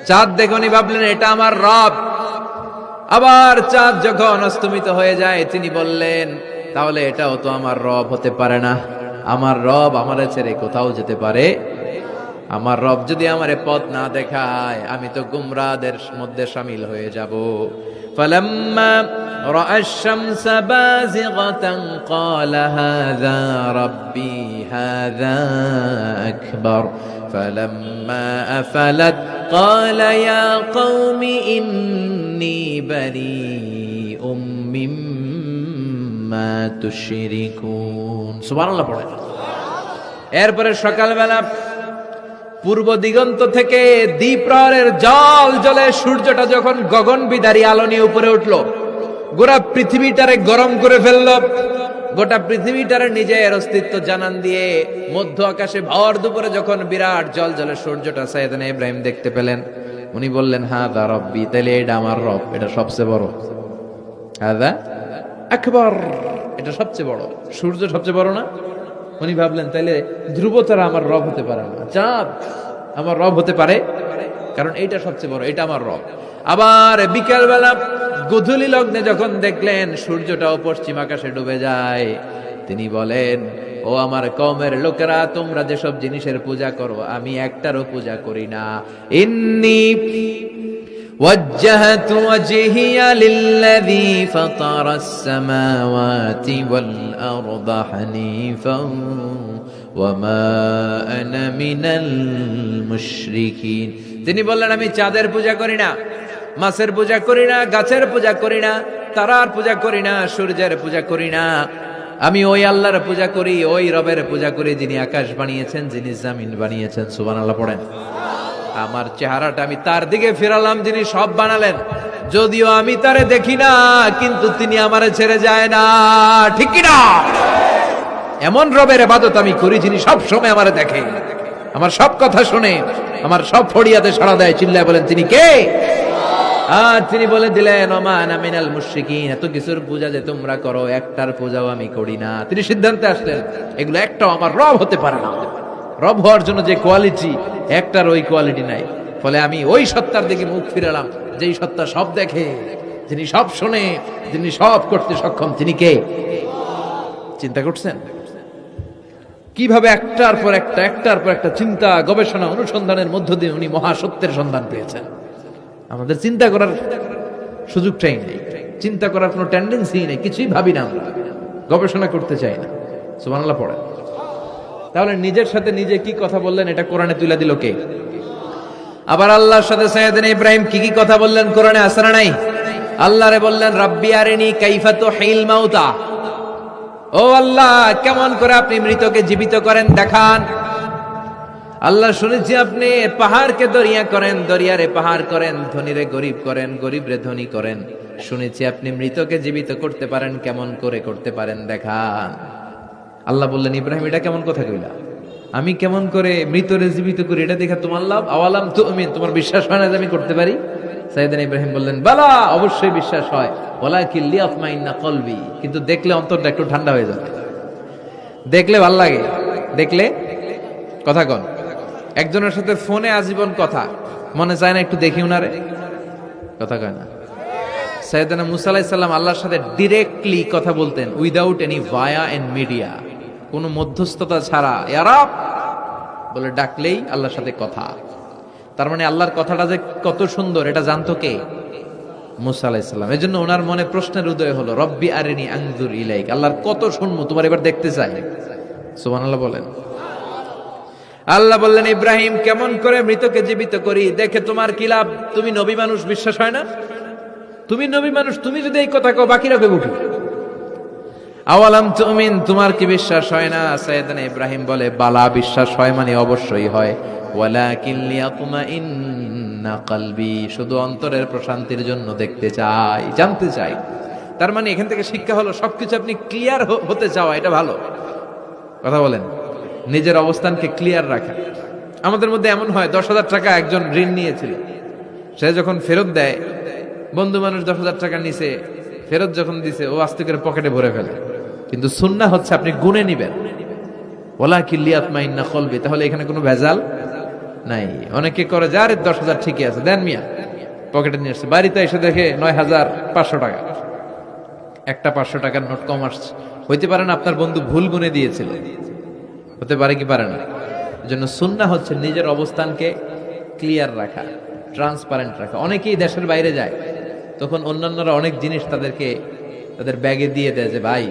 চাঁদ দেখে উনি ভাবলেন এটা আমার রব। আবার চাঁদ যখন অস্তমিত হয়ে যায়, তিনি বললেন তাহলে এটাও তো আমার রব হতে পারে না। আমার রব আমারে ছেড়ে কোথাও যেতে পারে? আমার রব যদি আমারে পথ না দেখায়, আমি তো গুমরাহদের মধ্যে শামিল হয়ে যাব। فلما رأى الشمس بازغة قال هذا ربي هذا أكبر فلما أفلت قال يا قوم إني بريء مما تشركون। সুবহানাল্লাহ পড়েন। এরপরে সকালবেলা পূর্ব দিগন্ত থেকে দ্বিপ্রহরের জল জ্বলে সূর্যটা যখন গগন বিদারী আলো নিয়ে উপরে উঠলো, গোটা পৃথিবীটারে গরম করে ফেললো। গোটা পৃথিবীটারে নিজের অস্তিত্ব জানান দিয়ে মধ্য আকাশে ভর দুপুরে যখন বিরাট জল জ্বলে সূর্যটা সাইয়েদনা ইব্রাহিম দেখতে পেলেন, উনি বললেন হাদা রব্বি, তাইলে এটা আমার রব, এটা সবচেয়ে বড়। হাদা আকবার, এটা সবচেয়ে বড়। সূর্য সবচেয়ে বড় না? উনি ভাবলেন তাইলে ধ্রুব তারা আমার রব হতে পারে না, চাঁদ আমার রব হতে পারে কারণ এইটা সবচেয়ে বড়, এটা আমার রব। আবার বিকালবেলা গোধূলি লগ্নে যখন দেখলেন সূর্যটাও পশ্চিম আকাশে ডুবে যায়, তিনি বলেন, ও আমার কওমের লোকেরা, তোমরা যেসব জিনিসের পূজা করো আমি একটারও পূজা করি না। ইন্নী وجهت وجهي للذي فطر السماوات والأرض حنيفا وما أنا من المشركين। তিনি বললেন, আমি চাঁদের পূজা করি না, মাছের পূজা করি না, গাছের পূজা করি না, তারার পূজা করি না, সূর্যের পূজা করি না। আমি ওই আল্লাহর পূজা করি, ওই রবের পূজা করি যিনি আকাশ বানিয়েছেন, যিনি জমিন বানিয়েছেন। সুবহানাল্লাহ পড়েন। আমার চেহারাটা আমি তার দিকে ফিরালাম যিনি সব বানালেন। যদিও আমি তারে দেখি না, কিন্তু তিনি আমারে ছেড়ে যায় না, ঠিক কি না? এমন রবের ইবাদত আমি করি যিনি সব সময় আমারে দেখে, আমার সব কথা শুনে, আমার সব ফড়িয়াতে সাড়া দেয়। চিল্লায় বলেন, তিনি কে? আর তিনি বলে দিলেন, ওমা আনা মিনাল মুশরিকিন, এত কিছুর পূজা যে তোমরা করো, একটার পূজাও আমি করি না। তিনি সিদ্ধান্তে আসলেন, এগুলো একটাও আমার রব হতে পারে না। রব হওয়ার জন্য যে কোয়ালিটি, একটার ওই কোয়ালিটি নাই। ফলে আমি ওই সত্তার দিকে মুখ ফিরালাম যেই সত্তা সব দেখে, যিনি সব শোনে, যিনি সব করতে সক্ষম। তিনি কে? চিন্তা করছেন কিভাবে একটার পর একটা চিন্তা, গবেষণা, অনুসন্ধানের মধ্য দিয়ে উনি মহাসত্যের সন্ধান পেয়েছেন। আমাদের চিন্তা করার সুযোগটাই নেই, চিন্তা করার কোনো টেন্ডেন্সি নেই, কিছুই ভাবি না আমরা, গবেষণা করতে চাই না। সুবহানাল্লাহ পড়েন। তাহলে নিজের সাথে নিজে কি কথা বললেন, এটা কোরআনে তুলে দিল কে? আবার আল্লাহর সাথে সাইয়েদনা ইব্রাহিম কি কি কথা বললেন কোরআনে আছে না নাই? আল্লাহরে বললেন, রাব্বি আরিনি কাইফা তুহিল মাউতা, ও আল্লাহ, কেমন করে আপনি মৃতকে জীবিত করেন দেখান। আল্লাহ, শুনেছি আপনি পাহাড়কে দরিয়া করেন, দরিয়ারে পাহাড় করেন, ধনীরে গরিব করেন, গরিবরে ধনী করেন। শুনেছি আপনি মৃতকে জীবিত করতে পারেন, কেমন করে করতে পারেন দেখান। আল্লাহ বললেন, ইব্রাহিম, এটা কেমন কথা কইলা? আমি কেমন করে মৃতরে জীবিত করি এটা দেখা তোমার লাভ? আওয়ালাম তুমিন, তোমার বিশ্বাস হয় না যে আমি করতে পারি? সাইয়েদনা ইব্রাহিম বললেন, বালা, অবশ্যই বিশ্বাস হয়, ওয়ালাকিন লিয়াতমাইন্না কলবি, কিন্তু দেখলে অন্তরটা একটু ঠান্ডা হয়ে যাবে। দেখলে ভাল লাগে, দেখলে কথা কন। একজনের সাথে ফোনে আজীবন কথা, মনে চায় না একটু দেখি উনারে? কথা কয় না। সাইয়েদনা মুসা আলাইহিস সালাম আল্লাহর সাথে ডিরেক্টলি কথা বলতেন, without any via and media, কোনো মধ্যস্থতা ছাড়া। ইয়া রাব বলে ডাকলেই আল্লাহর সাথে কথা। তার মানে আল্লাহর কথাটা যে কত সুন্দর এটা জানতো কে? মুসা আলাইহিস সালাম। এজন্য ওনার মনে প্রশ্নের উদয় হলো, রব্বি আরিনি আনজুর ইলাইক, আল্লাহর কত শুনবো, তোমার এবার দেখতে চাই। সুবহানাল্লাহ বলেন। আল্লাহ বললেন, ইব্রাহিম, কেমন করে মৃতকে জীবিত করি, দেখে তোমার কি লাভ? তুমি নবী মানুষ, বিশ্বাস হয় না? তুমি নবী মানুষ, তুমি যদি এই কথা কও, বাকিরা কইব কি? আওয়ালাম তুমিন, তোমার কি বিশ্বাস হয় না? সাইয়েদনা ইব্রাহিম বলে, বালা, বিশ্বাস হয়, মানে অবশ্যই হয়। ওয়ালাকিন লিয়াতমাইন্না কলবি, শুধু অন্তরের প্রশান্তির জন্য দেখতে চাই, জানতে চাই। তার মানে এখান থেকে শিক্ষা হলো, সবকিছু আপনি ক্লিয়ার হতে চাওয়া, এটা ভালো কথা বলেন। নিজের অবস্থানকে ক্লিয়ার রাখা। আমাদের মধ্যে এমন হয়, 10,000 টাকা একজন ঋণ নিয়েছিল, সে যখন ফেরত দেয়, বন্ধু মানুষ 10,000 টাকা নিছে, ফেরত যখন দিছে ও আস্তে করে পকেটে ভরে ফেলে। কিন্তু সুন্নাহ হচ্ছে আপনি গুনে নিবেন, ওয়ালাকিন লিয়াতমাইন্না কলবি, তাহলে এখানে কোনো ভেজাল নাই। অনেকে করে, যার 10,000 ঠিকই আছে, দেন মিয়া, পকেটে নিয়ে আসছে, বাড়িতে এসে দেখে 9,500 টাকা, একটা 500 টাকার নোট কম আসছে। হইতে পারে না আপনার বন্ধু ভুল গুনে দিয়েছিল, হতে পারে কি পারে না? এজন্য সুন্নাহ হচ্ছে নিজের অবস্থানকে ক্লিয়ার রাখা, ট্রান্সপারেন্ট রাখা। অনেকেই দেশের বাইরে যায়, তখন অন্যান্যরা অনেক জিনিস তাদের ব্যাগে দিয়ে দেয় যে ভাই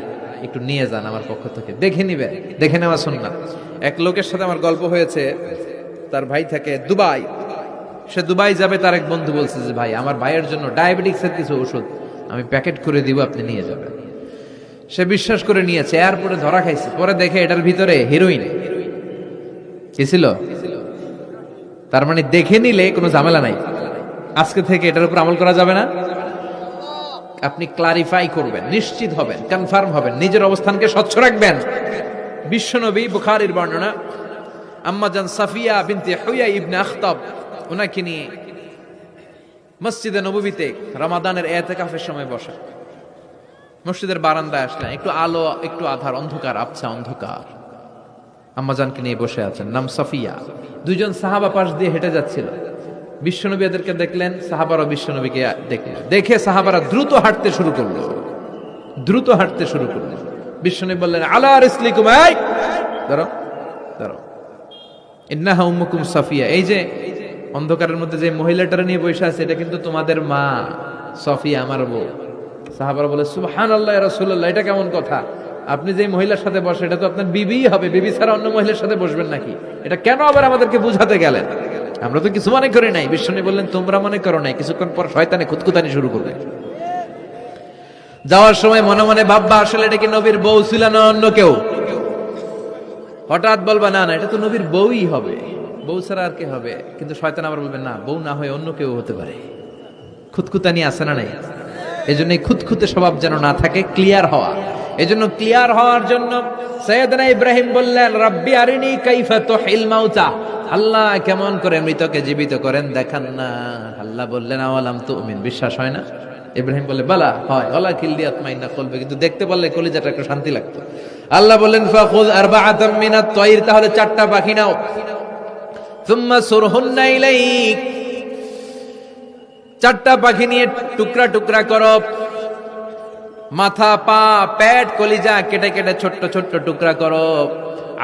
একটু নিয়ে যান আমার পক্ষ থেকে, দেখে নিবে, দেখে নেওয়া সুন্নাহ। এক লোকের সাথে আমার গল্প হয়েছে, তার ভাই থাকে দুবাই, সে দুবাই যাবে, তার এক বন্ধু বলছে যে ভাই, আমার ভাইয়ের জন্য ডায়াবেটিক্সের কিছু ওষুধ আমি প্যাকেট করে দিব, আপনি নিয়ে যাবেন। সে বিশ্বাস করে নিয়েছে, এয়ারপোর্টে ধরা খাইছে, পরে দেখে এটার ভিতরে হিরোইন কি ছিল। তার মানে দেখে নিলে কোনো ঝামেলা নাই, আজকে থেকে এটার উপর আমল করা যাবে না। আপনি ক্লারিফাই করবেন, নিশ্চিত হবেন, কনফার্ম হবেন, নিজের অবস্থানকে স্বচ্ছ রাখবেন। বিশ্বনবী, বুখারীর বর্ণনা, আম্মাজান সাফিয়া বিনতে হুয়াই ইবনে আখতাব, ওনাকে নিয়ে মসজিদে নববীতে রমাদানের ইতিকাফের সময় বসা, মসজিদের বারান্দায় আসলেন, একটু আলো, একটু আধার, অন্ধকার, আবছা অন্ধকার। আম্মাজানকে নিয়ে বসে আছেন, নাম সাফিয়া। দুইজন সাহাবা পাশ দিয়ে হেঁটে যাচ্ছিল, বিশ্বনবী এদেরকে দেখলেন, সাহাবারা বিশ্বনবীকে দেখলেন, দেখে সাহাবারা দ্রুত হাঁটতে শুরু করলো। বিশ্বনবী বললেন, আলা রিসলিকুম, এই দাঁড়াও দাঁড়াও, ইন্নাহা উম্মুকুম সাফিয়া, এই যে অন্ধকারের মধ্যে যে মহিলাটার নিয়ে বসে আছে এটা কিন্তু তোমাদের মা সফিয়া, আমার বউ। সাহাবারা বলে, সুবহানাল্লাহ ইয়া রাসূলুল্লাহ, এটা কেমন কথা? আপনি যে মহিলার সাথে বসে এটা তো আপনার বিবিই হবে, বিবি ছাড়া অন্য মহিলার সাথে বসবেন নাকি? এটা কেন আবার আমাদেরকে বুঝাতে গেলেন? আমরা তো কিছু মনে করি নাই। বিশ্বনবী বললেন, তোমরা মনে করো নাই, কিছুক্ষণ পর শয়তানে খুঁতখুতানি শুরু করবে। যাওয়ার সময় মনে মনে ভাববা, আসলে এটা কি নবীর বউ ছিল না অন্য কেউ? হঠাৎ বলবা, না না, এটা তো নবীর বউই হবে, বউ ছাড়া আর কে হবে? কিন্তু শয়তান আবার বলবে, না, বউ না হয়ে অন্য কেউ হতে পারে। খুঁতখুতানি আছে না নাই? এজন্য খুঁতখুতে স্বভাব যেন না থাকে, ক্লিয়ার হওয়া। এজন্য ক্লিয়ার হওয়ার জন্য সাইয়েদনা ইব্রাহিম বললেন, রাব্বি আরিনি কাইফা তুহিল মাউতা, আল্লাহ কেমন করে মৃতকে জীবিত করেন দেখান না। আল্লাহ বললেন, আওয়ালাম তুমিন, বিশ্বাস হয় না? ইব্রাহিম বলে, বালা হয়, ওয়ালাকিন লিয়াতমাইন্না কলবি, কিন্তু দেখতে পারলে কলিজাটা একটু শান্তি লাগতো। আল্লাহ বললেন, ফাখুয আরবাআতাম মিনাত তায়র, তাহলে 4টা পাখি নাও, সুম্মা সুরহুন্না ইলাইক, 4টা পাখি নিয়ে টুকরা টুকরা করো, মাথা, পা, পেট, কলিজা কেটে কেটে ছোট্ট ছোট্ট টুকরা করো।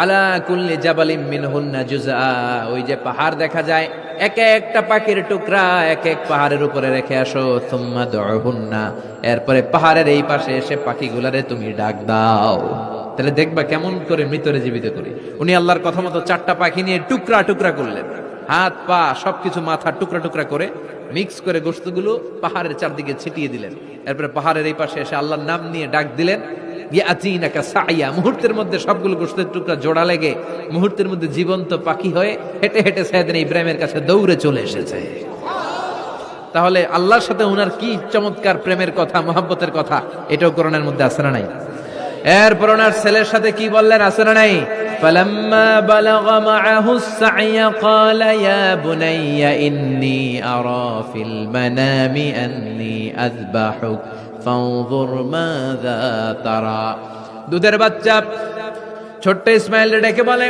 আলা কুল্লি জাবালিম মিনহুন্না জুজআ, ওই যে পাহাড় দেখা যায়, এক একটা পাখির টুকরা এক এক পাহাড়ের উপরে রেখে আসো। সুম্মা দুহুন্না, এরপরে পাহাড়ের এই পাশে এসে পাখিগুলারে তুমি ডাক দাও, তাহলে দেখবা কেমন করে মৃতরে জীবিত করি। উনি আল্লাহর কথা মতো 4টা পাখি নিয়ে টুকরা টুকরা করলেন, হাত পা সবকিছু, মাথা টুকরা টুকরা করে মিক্স করে গোশতগুলো পাহাড়ের চারদিকে ছিটিয়ে দিলেন। এরপরে পাহাড়ের এই পাশে এসে আল্লাহর নাম নিয়ে ডাক দিলেন, ইয়াতিনাকা সাইয়া, মুহূর্তের মধ্যে সবগুলো গোশতের টুকরা জোড়া লেগে মুহূর্তের মধ্যে জীবন্ত পাখি হয়ে হেঁটে হেঁটে সাইয়েদনা ইব্রাহিমের কাছে দৌড়ে চলে এসেছে। তাহলে আল্লাহর সাথে উনার কি চমৎকার প্রেমের কথা, মহব্বতের কথা, এটাও কোরআনের মধ্যে আছে না নাই? এরপর ওনার ছেলের সাথে কি বললেন, আছে না নাই? فلما بلغ معه السعي قال يا بني إني أرى في المنام أني أذبحك فانظر ماذا ترى। দুধের বাচ্চা ছোট্ট ইসমাইল ডেকে বলে,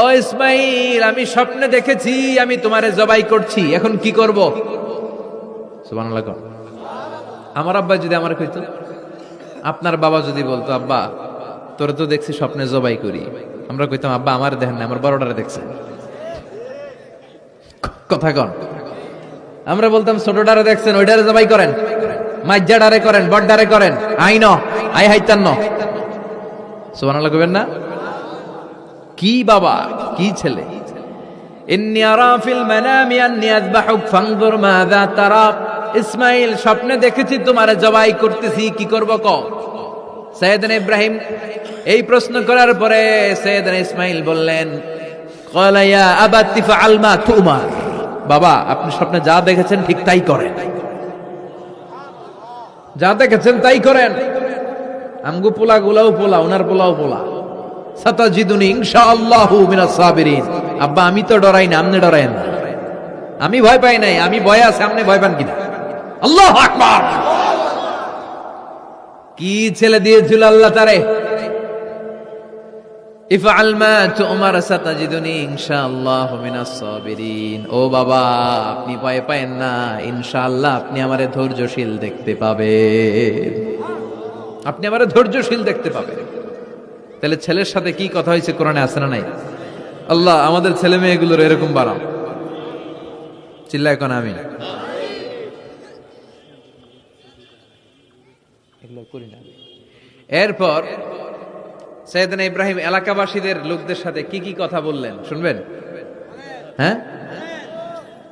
ও ইসমাইল, আমি স্বপ্নে দেখেছি আমি তোমারে জবাই করছি, এখন কি করব? সুবহানাল্লাহ। আমার আব্বা যদি আমার কইতো, আপনার বাবা যদি বলতো, আব্বা তোরে তো দেখছি স্বপ্নে জবাই করি, আমরা কইতাম, আব্বা আমার দেখেন না, আমার বড়টারে দেখছে। কথা কন। আমরা বলতাম, ছোটটারে দেখছেন, ওইটারে জবাই করেন, মাইজ্জাডারে করেন, বড়ডারে করেন, আই ন আই হাইতান ন। সুবহানাল্লাহ কইবেন না? কি বাবা, কি ছেলে। ইন্নী আরা ফিল মানামি আন্নী আযবাহুক ফানজুর মাযা তারা, ইসমাইল স্বপ্নে দেখেছি তোমারে জবাই করতেছি, কি করব কও? সাইয়েদনা ইব্রাহিম এই প্রশ্ন করার পরে সাইয়েদনা ইসমাইল বললেন, ক্বালা ইয়া আবাতি ফাআল মা তুমার, বাবা আপনি স্বপ্নে যা দেখেছেন ঠিক তাই করেন, যা দেখেছেন তাই করেন। আমগো পোলা গুলাও পোলা, ওনার পোলাও পোলা। সাতাজিদুনি ইনশাআল্লাহু মিনাস সাবিরিন। আব্বা আমি তো ডরাই না, আপনি ডরায়েন না। আমি ভয় পাই নাই, আমি ভয় আছে, আপনি ভয় পান কিনা? আল্লাহু আকবার। কি ছেলে দিয়েছিল আল্লাহ তারে। ইফআল মা তুমার সাতাজিদুনি ইনশাআল্লাহু মিনাস সাবিরিন। ও বাবা আপনি ভয় পায়েন না, ইনশাআল্লাহ আপনি আমারে ধৈর্যশীল দেখতে পাবেন, আপনি আমারে ধৈর্যশীল দেখতে পাবেন। তাহলে ছেলের সাথে কি কথা হয়েছে কোরআনে আছে না নাই? আল্লাহ আমাদের ছেলে মেয়েগুলোর এরকম বানাও। চিল্লায় কোন আমিন। এরপর সাইয়েদনা ইব্রাহিম এলাকাবাসীদের লোকদের সাথে কি কি কথা বললেন শুনবেন? হ্যাঁ,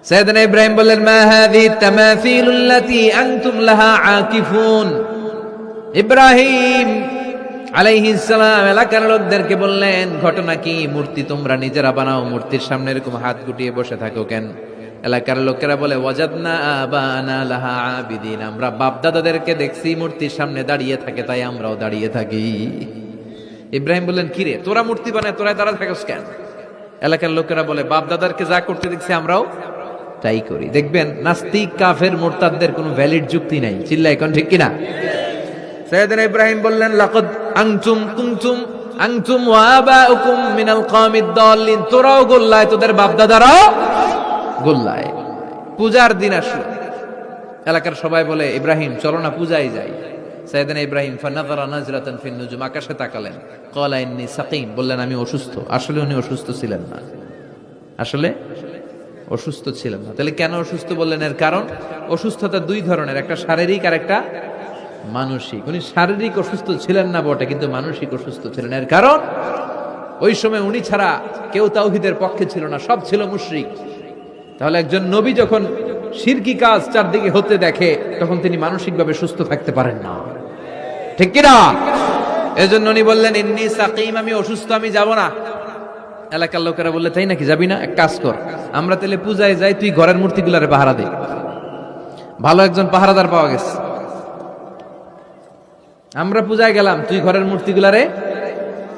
সাইয়েদনা ইব্রাহিম বললেন, মা হাযিহি তামাসিলুল্লাতী আনতুম লাহা আকিফুন। ইব্রাহিম আলাইহিস সালাম এলাকার লোকদেরকে বললেন, ঘটনা কি? মূর্তি তোমরা নিজেরা বানাও, মূর্তির সামনে এরকম হাত গুটিয়ে বসে থাকো কেন? এলাকার লোকেরা বলে, ওয়াজাদনা আবানা লাহা আবিদিন, আমরা বাপ দাদাদেরকে দেখছি মূর্তির সামনে দাঁড়িয়ে থাকে, তাই আমরাও দাঁড়িয়ে থাকি। ইব্রাহিম বললেন, কি রে তোরা মূর্তি বানায় তোরা দাঁড়া থাকস কেন? এলাকার লোকেরা বলে, বাপ দাদারকে যা করতে দেখছি আমরাও তাই করি। দেখবেন নাস্তিক কাফের মুরতাদদের কোনো ভ্যালিড যুক্তি নাই। চিল্লায় কোন ঠিক কিনা? সাইয়েদনা ইব্রাহিম বললেন, লাকাদ আনতুম কুনতুম আনতুম ওয়া আবাউকুম মিনাল কওমিদ দাল্লিন, তোরাও গোল্লায়, তোদের বাপ দাদারাও গোল্লায়। পূজার দিন আসলো। এলাকার সবাই বলে, ইব্রাহিম চলো না পূজায় যাই। সাইয়েদনা ইব্রাহিম ফানাযারা নাজরাতান ফিন নুজুম, আকাশে তাকালেন। ক্বালা ইন্নী সাকিম, বললেন আমি অসুস্থ। আসলে উনি অসুস্থ ছিলেন না, আসলে অসুস্থ ছিলেন না। তাহলে কেন অসুস্থ বললেন? এর কারণ অসুস্থতা দুই ধরনের, একটা শারীরিক আর একটা মানসিক। উনি শারীরিক অসুস্থ ছিলেন না বটে, কিন্তু মানসিক অসুস্থ ছিলেন। এর কারণ ওই সময় উনি ছাড়া কেউ তাওহীদের পক্ষে ছিল না, সব ছিল মুশরিক। তাহলে একজন নবী যখন শিরকি কাজ চারদিকে হতে দেখে, তখন তিনি মানসিকভাবে সুস্থ থাকতে পারেন না, ঠিক কিনা? এজন্য উনি বললেন ইন্নী সাকিম, আমি অসুস্থ, আমি যাব না। এলাকার লোকেরা বললে, তাই নাকি, যাবি না? এক কাজ কর, আমরা তাহলে পূজায় যাই, তুই ঘরের মূর্তিগুলারে পাহারা দে। ভালো একজন পাহারাদার পাওয়া গেছে। আমরা পূজায় গেলাম, তুই ঘরের মূর্তিগুলারে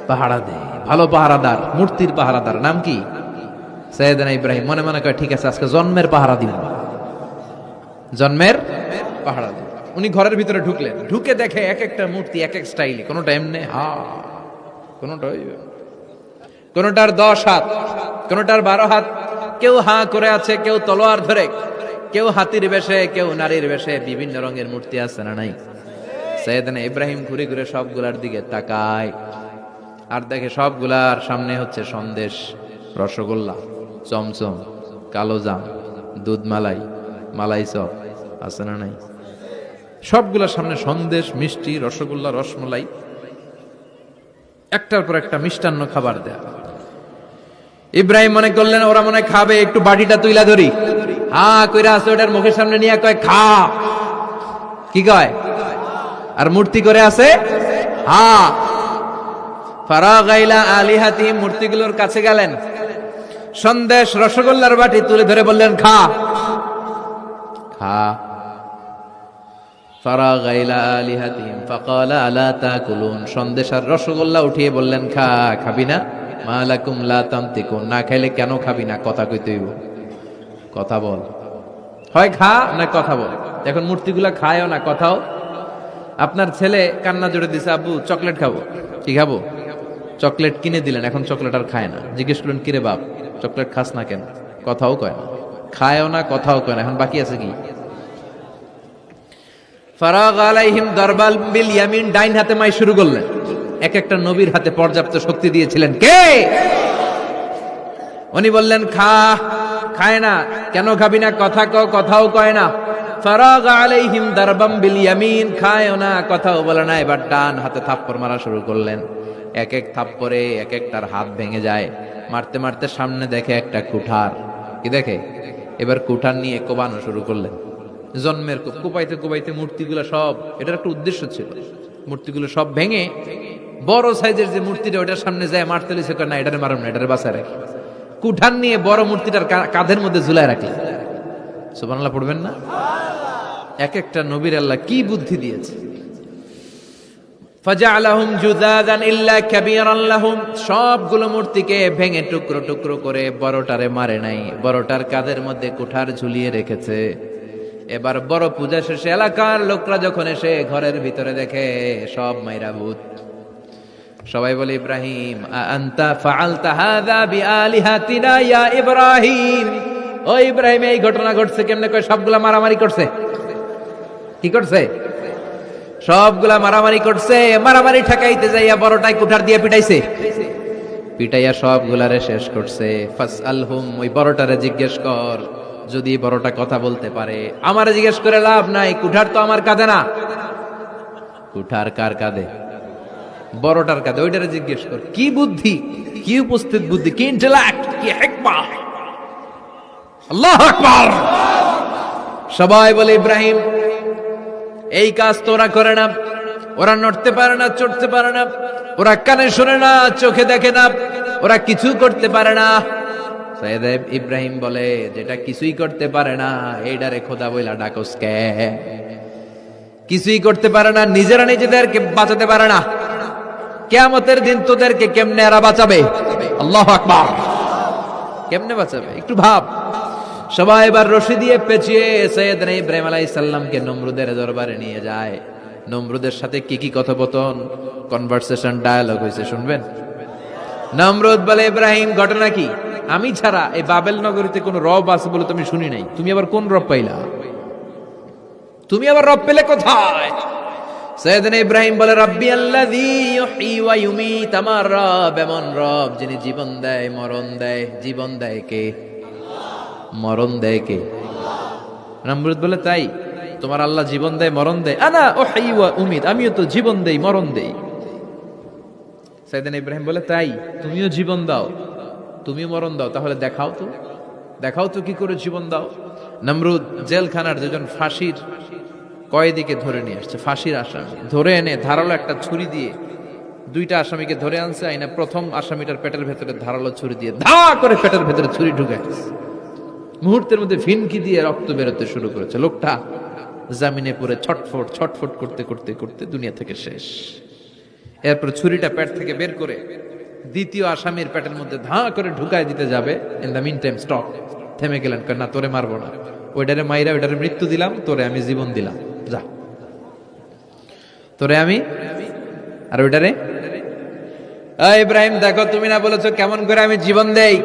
পাহারা দে। ভালো পাহারাদার, মূর্তির পাহারাদার। নাম কি? সাইয়েদনা ইব্রাহিম। মনে মনে কয়, ঠিক আছে, আজকে জন্মের পাহারা দিব, জন্মের পাহারা দিব। উনি ঘরের ভিতরে ঢুকলেন, ঢুকে দেখে এক একটা মূর্তি এক এক স্টাইলে, কোনোটা এমনি কোনোটা কোনোটার 10 হাত, কোনোটার 12 হাত। কেউ হা করে আছে, কেউ তলোয়ার ধরে, কেউ হাতির বেশে, কেউ নারীর বেশে। বিভিন্ন রঙের মূর্তি আছে না নাই? সাইয়েদনা ইব্রাহিম ঘুরে ঘুরে সবগুলার দিকে তাকায়, আর দেখে সবগুলার সামনে হচ্ছে সন্দেশ, রসগোল্লা, চমচম, কালোজাম, দুধ মালাই, মালাই চপ আছে না নাই? সবগুলার সামনে সন্দেশ, মিষ্টি, রসগোল্লা, রসমালাই, একটার পর একটা মিষ্টান্ন খাবার দেয়া। ইব্রাহিম মনে করলেন ওরা মনে খাবে, একটু বাটিটা তুইলা ধরি। কইরা আছে, ওটার মুখের সামনে নিয়ে কয় খা। কি কয়? আর মূর্তি করে আছে ফারাগা ইলা আলিহাতিহিম, মূর্তিগুলোর কাছে গেলেন, সন্দেশ, রসগোল্লার বাটি তুলে ধরে বললেন খা খা। ফারাগা ইলা আলিহাতিহিম ফাকালা আলা তাকুলুন, সন্দেশ আর রসগোল্লা উঠিয়ে বললেন খা, খাবি না? মা লাকুম লা তানতিকুন, না খাইলে কেন খাবি না? কথা কইতে হইব, কথা বল, হয় খা না কথা বল। এখন মূর্তিগুলা খায়ও না, কথাও। আপনার ছেলে কান্না জোরে দিছে, আব্বু চকলেট খাবো। কি খাবো? চকলেট কিনে দিলেন, এখন চকলেট আর খায় না। জিজ্ঞেস করলেন, কিরে বাপ চকলেট খাস না কেন? কথাও কয় না, খায়ও না, কথাও কয় না। এখন বাকি আছে কি? ফারাগ আলাইহিম দারবাল বিল ইয়ামিন, ডাইন হাতে মাই শুরু করলেন। এক একটা নবীর হাতে পর্যাপ্ত শক্তি দিয়েছিলেন কে? উনি বললেন খা, খায় না। কেন খাবি না? কথা কও, কথাও কয় না। ফারাগ আলাইহিম দারবাম বিল ইয়ামিন, খায়ও না, কথাও বলে না। এবার ডান হাতে থাপ্পড় মারা শুরু করলেন। এক এক থাপ্পড়ে এক একটার হাত ভেঙে যায়। মারতে মারতে সামনে দেখে একটা কুঠার। কি দেখে? এবার কুঠার নিয়ে কোবানো শুরু করলেন। জন্মের কোপাইতে কোপাইতে মূর্তিগুলো সব, এটার একটা উদ্দেশ্য ছিল, মূর্তিগুলো সব ভেঙে বড় সাইজের যে মূর্তিটা, ওটার সামনে যায় মারতে লিছে, না এটারে মারুন না, এটারে বাঁচায় রাখি। কুঠার নিয়ে বড় মূর্তিটার কাঁধের মধ্যে ঝুলায় রাখলেন। সুবহানাল্লাহ পড়বেন না? এক একটা নবীর আল্লাহ কি বুদ্ধি দিয়েছে। ফাজআলাহুম জুযাযান ইল্লা কাবীরান লাহুম, সবগুলো মূর্তিকে ভেঙে টুকরো টুকরো করে বড়টারে মারে নাই, বড়টার কাঁধের মধ্যে কুঠার ঝুলিয়ে রেখেছে। এবার বড় পূজা শেষে এলাকার লোকরা যখন এসে ঘরের ভিতরে দেখে সব মাইরা ভূত। সবাই বলে, ইব্রাহিম আনতা ফাআলতা হাযা বিআলিহাতিনা ইয়া ইব্রাহিম। ও ইব্রাহিম, এই ঘটনা ঘটছে কেমনে? কয় সবগুলা মারামারি করছে। কি করছে? সবগুলা মারামারি করছে। মারামারি ঠেকাইতে যাইয়া বড়টাই কুঠার দিয়ে পিটাইছে, পিটাইয়া সবগুলারে শেষ করছে। ফাসআলহুম, ওই বড়টারে জিজ্ঞেস কর, যদি বড়টা কথা বলতে পারে। আমারে জিজ্ঞেস করে লাভ নাই, কুঠার তো আমার কাঁধে না। কুঠার কার কাঁধে? বড়টার কাঁধে। ওইটারে জিজ্ঞেস কর। কি বুদ্ধি, কি উপস্থিত বুদ্ধি, কি ইন্টেলেক্ট, কি হিকমা! আল্লাহু আকবার! সবাই বলে, ইব্রাহিম এই কাজ তো ওরা করে না, ওরা নড়তে পারে না, চড়তে পারে না, ওরা কানে শোনে না, চোখে দেখে না, ওরা কিছু করতে পারে না। সাইয়েদ ইব্রাহিম বলে, যেটা কিছুই করতে পারে না এইটারে খোদা বইলা ডাকস কে? কিছুই করতে পারে না, নিজেরা নিজেদেরকে বাঁচাতে পারে না, কিয়ামতের দিন তোদেরকে কেমনে এরা বাঁচাবে? আল্লাহু আকবার! কেমনে বাঁচাবে একটু ভাব। সবাই এবার রশি দিয়ে পেঁচিয়ে সাইয়েদনা ইব্রাহিম আলাইহিস সালামকে নমরুদের দরবারে নিয়ে যায়। নমরুদের সাথে কি কি কথোপকথন, কনভারসেশন, ডায়ালগ হয়েছে শুনবেন। নমরুদ বলে, ইব্রাহিম ঘটনা কি? আমি ছাড়া এই বাবেল নগরীতে কোনো রব আছে বলে তুমি শুনি নাই, তুমি আবার কোন রব পাইলা? তুমি আবার রব পেলে কোথায়? সাইয়েদনা ইব্রাহিম বলে রাব্বি আল্লাযী ইউহয়ী ওয়া ইউমীত, আমার রব এমন রব যিনি জীবন দেয় মরণ দেয়। জীবন দেয় কে? মরণ দেয় কে? নমরুদ বলে তাই তোমার আল্লাহ জীবন দেয় মরণ দেয়? আনা উহয়ী ওয়া উমীত, আমিও তো জীবন দেই মরণ দেই। সাইয়েদনা ইব্রাহিম বলে তাই তুমিও জীবন দাও তুমিও মরণ দাও, তাহলে দেখাও তো কি করে জীবন দাও। নমরুদ জেলখানার দুজন ফাঁসির কয়েদিকে ধরে নিয়ে আসছে, ফাঁসির আসামি ধরে এনে ধারালো একটা ছুরি দিয়ে দুইটা আসামিকে ধরে আনছে। আইনা প্রথম আসামিটার পেটের ভেতরে ধারালো ছুরি দিয়ে ধা করে পেটের ভেতরে ছুরি ঢুকে গেছে। মুহূর্তের মধ্যে ফিনকি দিয়ে রক্ত বেরোতে শুরু করেছে। লোকটা জামিনে পড়ে ছটফট করতে করতে করতে দুনিয়া থেকে শেষ। এরপর ছুরিটা পেট থেকে বের করে দ্বিতীয় আসামির পেটের মধ্যে ধা করে ঢুকায় দিতে যাবে। In the meantime stop, থেমে গেলেন, না তোরে মারবো না, ওইটারে মাইরা ওইটারে মৃত্যু দিলাম, তোরে আমি জীবন দিলাম, যা তোরে আমি আর ওইটারে। ইব্রাহিম দেখো তুমি না বলেছো কেমন করে আমি জীবন দেই,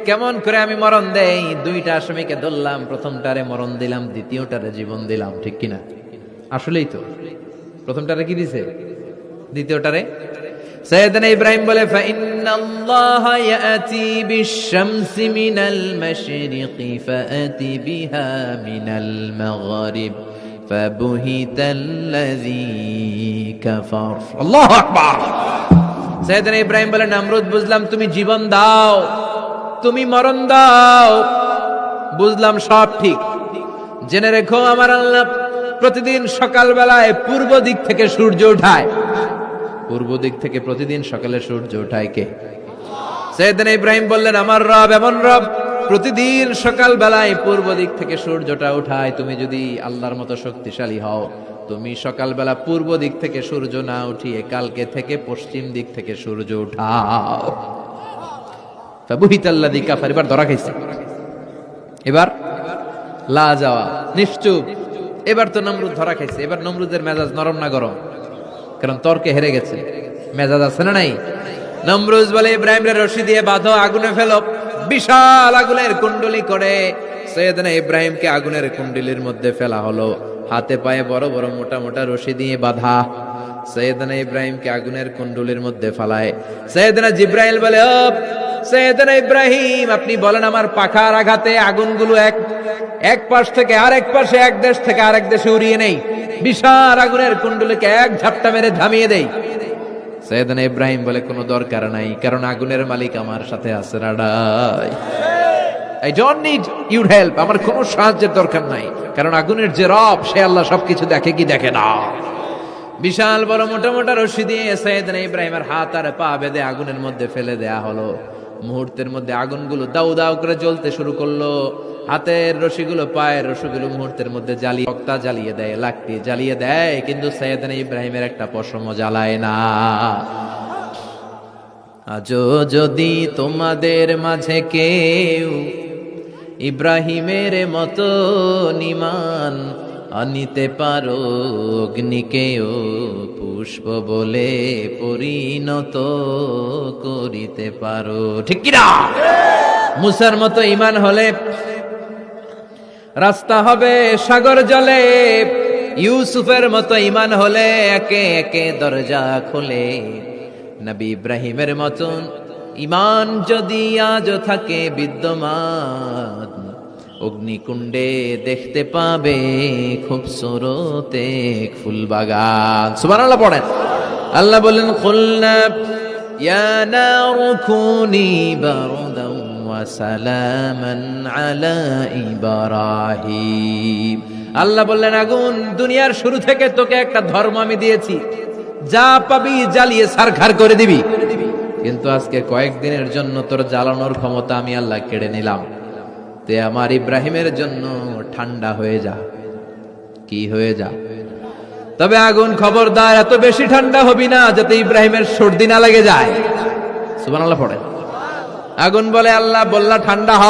কেমন করে আমি মরণ দেই? দুইটা আসামিকে ধরলাম, প্রথমটারে মরণ দিলাম, দ্বিতীয়টারে জীবন দিলাম, ঠিক কিনা? আসলেই তো প্রথমটারে কি দিছে, দ্বিতীয়টারে। সাইয়েদনা ইব্রাহিম বলে ফাইন্নাল্লাহা ইয়াতি বিশ-শামসি মিনাল মাশরিকি ফাআতি বিহা মিনাল মাগরিব ফাবুহিতাল্লাযী কাফার। আল্লাহু আকবার। সাইয়েদনা ইব্রাহিম বলে নমরুদ বুঝলাম তুমি জীবন দাও তুমি মরণ দাও, বুঝলাম সব ঠিক। জেনে রেখো আমার আল্লাহ প্রতিদিন সকাল বেলায় পূর্ব দিক থেকে সূর্য ওঠায়। পূর্ব দিক থেকে প্রতিদিন সকালে সূর্য ওঠায় কে? সাইয়েদনা ইব্রাহিম বললেন আমার রব এমন রব প্রতিদিন সকাল বেলায় পূর্ব দিক থেকে সূর্যটা ওঠায়। তুমি যদি আল্লাহর মতো শক্তিশালী হও, তুমি সকালবেলা পূর্ব দিক থেকে সূর্য না উঠিয়ে কালকে থেকে পশ্চিম দিক থেকে সূর্য উঠাও। ফাবুহিতাল্লাযী কাফার। এবার ধরা খাইছে, এবার লা যাওয়া নিশ্চুপ। এবার তো নমরুদ ধরা খাইছে। এবার নমরুদের মেজাজ নরম না গরম? কারণ তর্কে হেরে গেছে, মেজাজ আছে না নাই? নমরুদ বলে ইব্রাহিম রে রশি দিয়ে বাঁধো, আগুনে ফেলো। বিশাল আগুনের কুণ্ডলি করে সাইয়েদনা ইব্রাহিমকে আগুনের কুণ্ডলির মধ্যে ফেলা হলো। হাতে পায়ে বড় বড় মোটা মোটা রশি দিয়ে বাঁধা। সাইয়েদনা ইব্রাহিমকে আগুনের কুণ্ডলির মধ্যে ফালায়। সাইয়েদনা জিব্রাইল বলে ও সাইয়েদনা ইব্রাহিম, আপনি বলেন আমার পাখার আঘাতে আগুনগুলো এক পাশ থেকে আরেক পাশে, এক দেশ থেকে আরেক দেশে উড়িয়ে নেই, বিশাল আগুনের কুণ্ডলিকে এক ঝাপটা মেরে থামিয়ে দেই। সাইয়েদনা ইব্রাহিম বলে কোনো দরকার নাই, কারণ আগুনের মালিক আমার সাথে আছে। রাডাই, I don't need your help, আমার কোনো সাহায্যের দরকার নাই, কারণ আগুনের যে রব সে আল্লাহ সবকিছু দেখে কি দেখে না। বিশাল বড় মোটা মোটা রশি দিয়ে সাইয়েদনা ইব্রাহিমের হাত আর পা বেঁধে আগুনের মধ্যে ফেলে দেয়া হলো। মুহূর্তের মধ্যে আগুনগুলো দাউ দাউ করে জ্বলতে শুরু করলো। হাতের রশিগুলো পায়ের রশিগুলো মুহূর্তের মধ্যে জ্বালিয়ে দেয়, লাকড়ি জ্বালিয়ে দেয়, কিন্তু সাইয়েদনা ইব্রাহিমের একটা পশমও জ্বালায় না। আজও যদি তোমাদের মাঝে কেউ ইব্রাহিমের মতো ঈমান আনিতে পারো, অগ্নিকেও পুষ্প বলে পরিণত করিতে পারো, ঠিক কিনা? মুসার মতো ঈমান হলে রাস্তা হবে সাগর জলে, ইউসুফের মতো ঈমান হলে একে একে দরজা খোলে। নবী ইব্রাহিমের মতন ঈমান যদি আজও থাকে বিদ্যমান, অগ্নিকুণ্ডে দেখতে পাবে খুবসুরত এক ফুলবাগান। সুবহানাল্লাহ পড়েন। আল্লাহ বলেন কুলনা ইয়া নারু কুনি বারদান ওয়া সালামান আলা ইব্রাহিম। আল্লাহ বললেন আগুন, দুনিয়ার শুরু থেকে তোকে একটা ধর্ম আমি দিয়েছি, যা পাবি জ্বালিয়ে ছারখার করে দিবি, কিন্তু আজকে কয়েকদিনের জন্য তোর জ্বালানোর ক্ষমতা আমি আল্লাহ কেড়ে নিলাম। তে আমার ইব্রাহিমের জন্য ঠান্ডা হয়ে যা। কি হয়ে যা? তবে আগুন খবরদার এত বেশি ঠান্ডা হবি না যাতে ইব্রাহিমের সর্দি না লেগে যায়। সুবহানাল্লাহ পড়ে। আগুন বলে আল্লাহ বললা ঠান্ডা হ,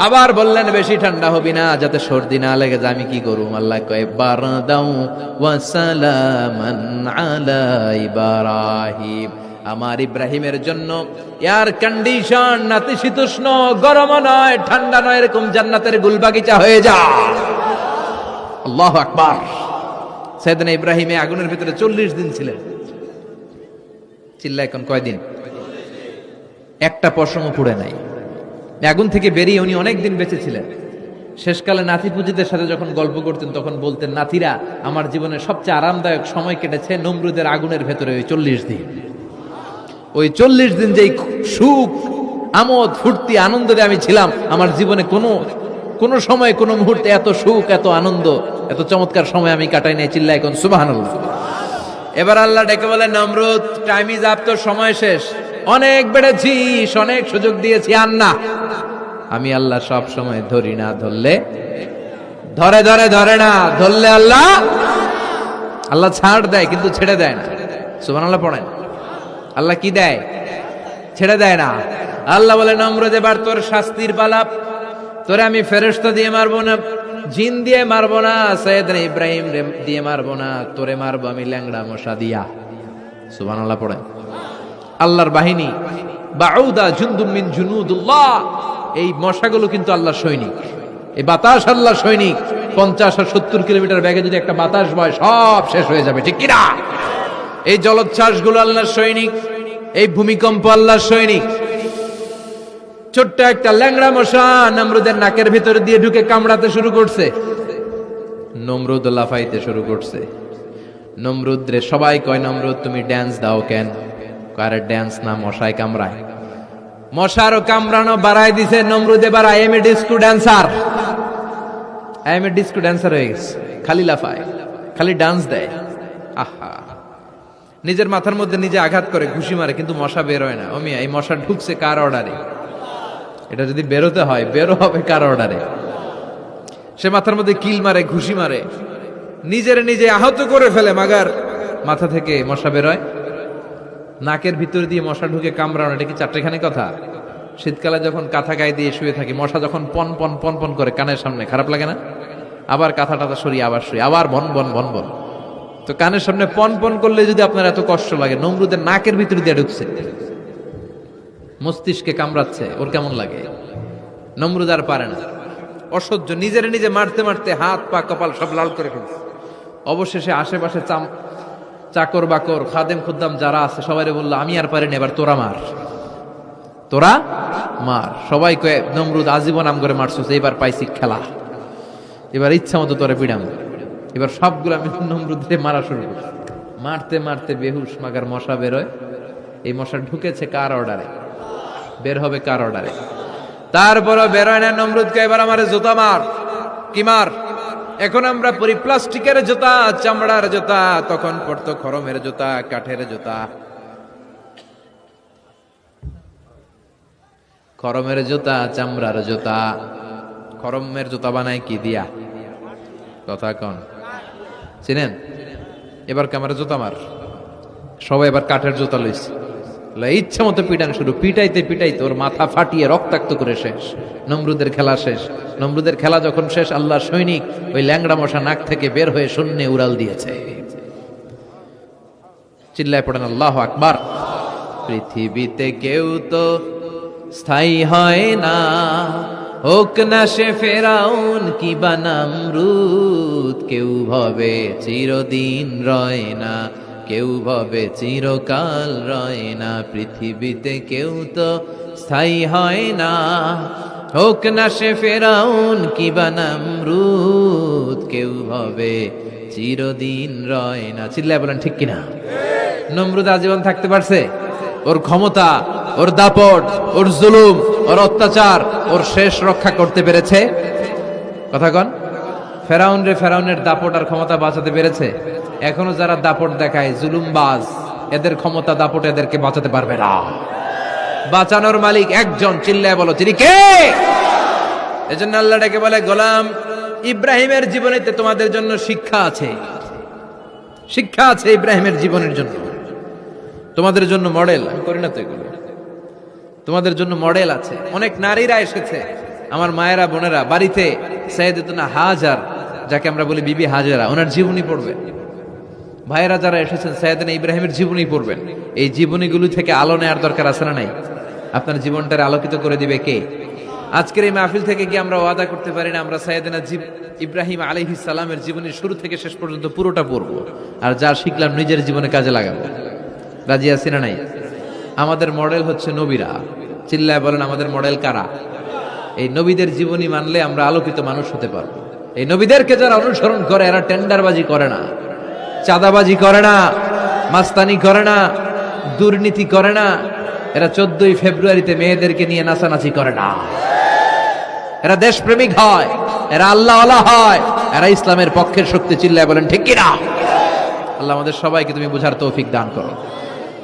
আবার বললেন বেশি ঠান্ডা হবি না যাতে সর্দি না লেগে যায়। আমি কি করুম? আল্লাহ কয় বারদাউ ওয়া সালামান আলা ইব্রাহিম। আমার ইব্রাহিমের জন্য এয়ার কন্ডিশন, নাতিশীতোষ্ণ, গরম নয় ঠান্ডা নয়, এরকম জান্নাতের গুলবাগিচা হয়ে যা। আল্লাহু আকবার। সাইয়েদনা ইব্রাহিম আগুনের ভিতরে 40 দিন ছিলেন। চিল্লা এখন কয়দিন? একটা পশমও পুড়ে নাই। আগুন থেকে বেরিয়ে উনি অনেক দিন বেঁচে ছিলেন। শেষকালে নাতি পুজিদের সাথে যখন গল্প করতেন তখন বলতেন, নাতিরা, আমার জীবনের সবচেয়ে আরামদায়ক সময় কেটেছে নমরুদের আগুনের ভেতরে ওই 40 দিন। ওই 40 দিন যেই সুখ, আমোদ, ফুর্তি, আনন্দে আমি ছিলাম, আমার জীবনে কোনো সময়, কোনো মুহূর্তে এত সুখ, এত আনন্দ, এত চমৎকার সময় আমি কাটাই নাই। চিল্লা এখন সুবহানাল্লাহ। এবার আল্লাহ ডেকে বলে, নমরুদ, টাইম ইজ আপ, তোর সময় শেষ। অনেক বেড়েছিস, অনেক সুযোগ দিয়েছি, আর না। আমি আল্লাহ সব সময় ধরি না, ধরলে ধরে না, ধরলে আল্লাহ ছাড় দেয় কিন্তু ছেড়ে দেয় না। সুবহানাল্লাহ পড়েন। আল্লাহ কি দেয়? ছেড়ে দেয় না। আল্লাহ বলে, নমরুদ, এবার তোর শাস্তির পালা। তোরে আমি ফেরেশতা দিয়ে মারবো না, জিন দিয়ে মারবো না, সাইয়েদনা ইব্রাহিম দিয়ে মারবো না, তোরে মারবো আমি ল্যাংড়া মশা দিয়া। সুবহানাল্লাহ পড়েন। আল্লাহর বাহিনী, বাউদা জুনদুম মিন জুনুদুল্লাহ, এই মশাগুলো কিন্তু আল্লাহর সৈনিক। এই বাতাস আল্লাহর সৈনিক। 50 আর 70 কিলোমিটার বেগে যদি একটা বাতাস বয়, সব শেষ হয়ে যাবে, ঠিক কিনা? এই জলোচ্ছ্বাসগুলো আল্লাহর সৈনিক, এই ভূমিকম্প আল্লাহর সৈনিক। ছোট্ট একটা ল্যাংড়া মশা নমরুদের নাকের ভিতরে দিয়ে ঢুকে কামড়াতে শুরু করছে। নমরুদ লাফাইতে শুরু করছে। নমরুদ রে সবাই কয়, নমরুদ তুমি ড্যান্স দাও কেন? কারে ড্যান্স না, মশায় কামড়ায়। মশারও কামড়ানো বাড়ায় দিছে নমরুদ। এবার I M A disco dancer, হয়ে গেছে। খালি লাফায়, খালি ডান্স দেয়। আহা, নিজের মাথার মধ্যে নিজে আঘাত করে, ঘুষি মারে, কিন্তু মশা বের হয় না। অমিয়া, এই মশা ঢুকছে কার অর্ডারে? এটা যদি বেরোতে হয়, বেরো হবে কার অর্ডারে? সে মাথার মধ্যে কিল মারে, ঘুষি মারে, নিজে আহত করে ফেলে, মাগার মাথা থেকে মশা বেরোয়। নাকের ভিতর দিয়ে মশা ঢুকে কামড়ানো, এটা কি চারটেখানি কথা? শীতকালে যখন কাঁথা গায়ে দিয়ে শুয়ে থাকি, মশা যখন পন পন পন পন করে কানের সামনে, খারাপ লাগে না? আবার কাঁথা টাথা সরিয়ে আবার শুয়ে, আবার বন বন বন বন। তো কানের সামনে পন পন করলে যদি আপনার এত কষ্ট লাগে, নমরুদের নাকের ভিতর দিয়ে ঢুকছে, মস্তিষ্কে কামড়াচ্ছে, ওর কেমন লাগে? নমরুদ আর পারে না, অসহ্য। নিজে মারতে মারতে হাত পা কপাল সব লাল করে ফেলছে। অবশেষে আশেপাশে চাকর বাকর, খাদেম খুদ্দাম যারা আছে সবাই বললো, আমি আর পারিনি, এবার তোরা মার। সবাই কয়ে, নমরুদ আজীবন আম করে মারছিস, এবার পাইছি খেলা, এবার ইচ্ছা মতো তোরে পিড়াম। এবার সবগুলো আমি নমরুদে মারা শুরু করছি। মারতে মারতে বেহুশ, মাগার মশা বেরোয়। এই মশা ঢুকেছে কার অর্ডারে? বের হবে কার অর্ডারে? তারপরও বেরোয় না। নমরুদকে এবার আমার জুতা মার। কি মার? এখন আমরা পরি প্লাস্টিকের জুতা, চামড়ার জুতা, তখন পড়তো খরমের জুতা, কাঠের জুতা। খরমের জুতা, চামড়ার জুতা। খরমের জুতা বানায় কি দিয়া? কথা কন, চিনেন? এবার ক্যামেরা জুতা মার। সবাই এবার কাঠের জুতা লইছে, ইচ্ছা মতো পিটান শুরু। পিটাইতে ওর মাথা ফাটিয়ে রক্তাক্ত করে শেষ। নমরুদের খেলা শেষ। নমরুদের খেলা যখন শেষ, আল্লাহর সৈনিক ওই ল্যাংড়া মশা নাক থেকে বের হয়ে শূন্যে উড়াল দিয়েছে। চিল্লায় পড়েন আল্লাহু আকবার। পৃথিবীতে কেউ তো স্থায়ী হয় না, হোক না সে ফেরাউন কিবা নমরুদ। কেউ ভাবে চিরদিন রয় না, কেউ ভাবে চিরকাল রয় না। পৃথিবীতে কেউ তো স্থায়ী হয় না, হোক না সে ফেরাউন কিবা নমরুদ। কেউ ভাবে চিরদিন রয় না। চিল্লায় বলেন ঠিক কিনা? নমরুদ আজীবন থাকতে পারছে? ওর ক্ষমতা, ওর দাপট, ওর জুলুম, ওর অত্যাচার, ওর শেষ রক্ষা করতে পেরেছে? কথা কন। ফেরাউনের দাপট আর ক্ষমতা বাঁচাতে পেরেছে? এখনো যারা দাপট দেখায়, জুলুমবাজ, এদের ক্ষমতা দাপট এদেরকে বাঁচাতে পারবে না। বাঁচানোর মালিক একজন। চিল্লায় বলো, তিনি কে? এজন্য আল্লাহ ডেকে বলে, গোলাম ইব্রাহিমের জীবনেতে তোমাদের জন্য শিক্ষা আছে। শিক্ষা আছে ইব্রাহিমের জীবনের জন্য, তোমাদের জন্য মডেল। আমি করি না তো এগুলো, তোমাদের জন্য মডেল আছে। অনেক নারীরা এসেছে, আমার মায়েরা বোনেরা, বাড়িতে সাইয়েদাতুনা হাজার, যাকে আমরা বলি বিবি হাজেরা, ওনার জীবনী পড়বে। ভাইয়েরা যারা এসেছেন সাইয়েদনা ইব্রাহিমের জীবনী পড়বেন। এই জীবনীগুলো থেকে আলো নেওয়ার দরকার আছে না নাই? আপনার জীবনটারে আলোকিত করে দিবে কে? আজকের এই মাহফিল থেকে কি আমরা ওয়াদা করতে পারি না আমরা সাইয়েদনা ইব্রাহিম আলাইহিস সালামের জীবনের শুরু থেকে শেষ পর্যন্ত পুরোটা পড়বো, আর যা শিখলাম নিজের জীবনে কাজে লাগাবো? রাজি আছি না নাই? আমাদের মডেল হচ্ছে নবীরা। চিল্লায় বলেন, আমাদের মডেল কারা? এই নবীদের জীবনী মানলে আমরা আলোকিত মানুষ হতে পারবো। এই নবীদেরকে যারা অনুসরণ করে এরা টেন্ডারবাজি করে না, চাঁদাবাজি করে না, মাস্তানি করে না, দুর্নীতি করে না। এরা 14ই ফেব্রুয়ারিতে মেয়েদেরকে নিয়ে নাচানাচি করে না। এরা দেশপ্রেমিক হয়, এরা আল্লাহওয়ালা হয়, এরা ইসলামের পক্ষের শক্তি। চিল্লায় বলেন ঠিক কিনা? আল্লাহ আমাদের সবাইকে তুমি বুঝার তৌফিক দান করো।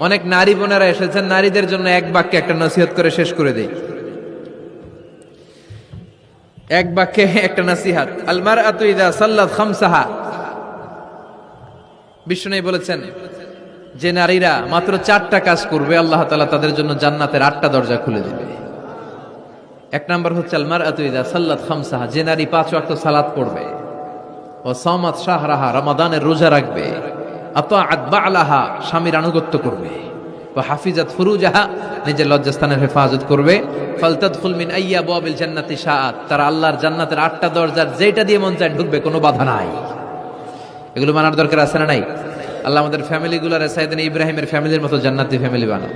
অনেক নারী বোনেরা এসেছেন, নারীদের জন্য এক বাক্যে একটা নসিহত করে শেষ করে দেই। এক বাক্যে একটা নসিহত। আল মারআতু ইযা সাল্লাত খামসাহা, বিষ্ণু বলেছেন যে নারীরা মাত্র 4টা কাজ করবে আল্লাহ তাআলা তাদের জন্য জান্নাতের 8টা দরজা খুলে দিবে। এক নাম্বার হচ্ছে আল মারআতু ইযা সাল্লাত খামসাহা, যে নারী 5 ওয়াক্ত সালাত পড়বে, ও সামাত শাহরাহা, রমাদানের রোজা রাখবে, আতাআত বা'লাহা, স্বামীর আনুগত্য করবে, ও হাফিজাত ফুরুজাহা, নিজের লজ্জাস্থানের হেফাজত করবে, ফালতাদখুল মিন আইয়া আবওয়াবিল জান্নাতি শাআত, তারা আল্লাহর জান্নাতের 8টা দরজার যেটা দিয়ে মন চায় ঢুকবে, কোনো বাধা নাই। এগুলো মানার দরকার আছে না নাই? আল্লাহ আমাদের ফ্যামিলিগুলোর সাইয়েদনা ইব্রাহিমের ফ্যামিলির মতো জান্নাতি ফ্যামিলি বানাও।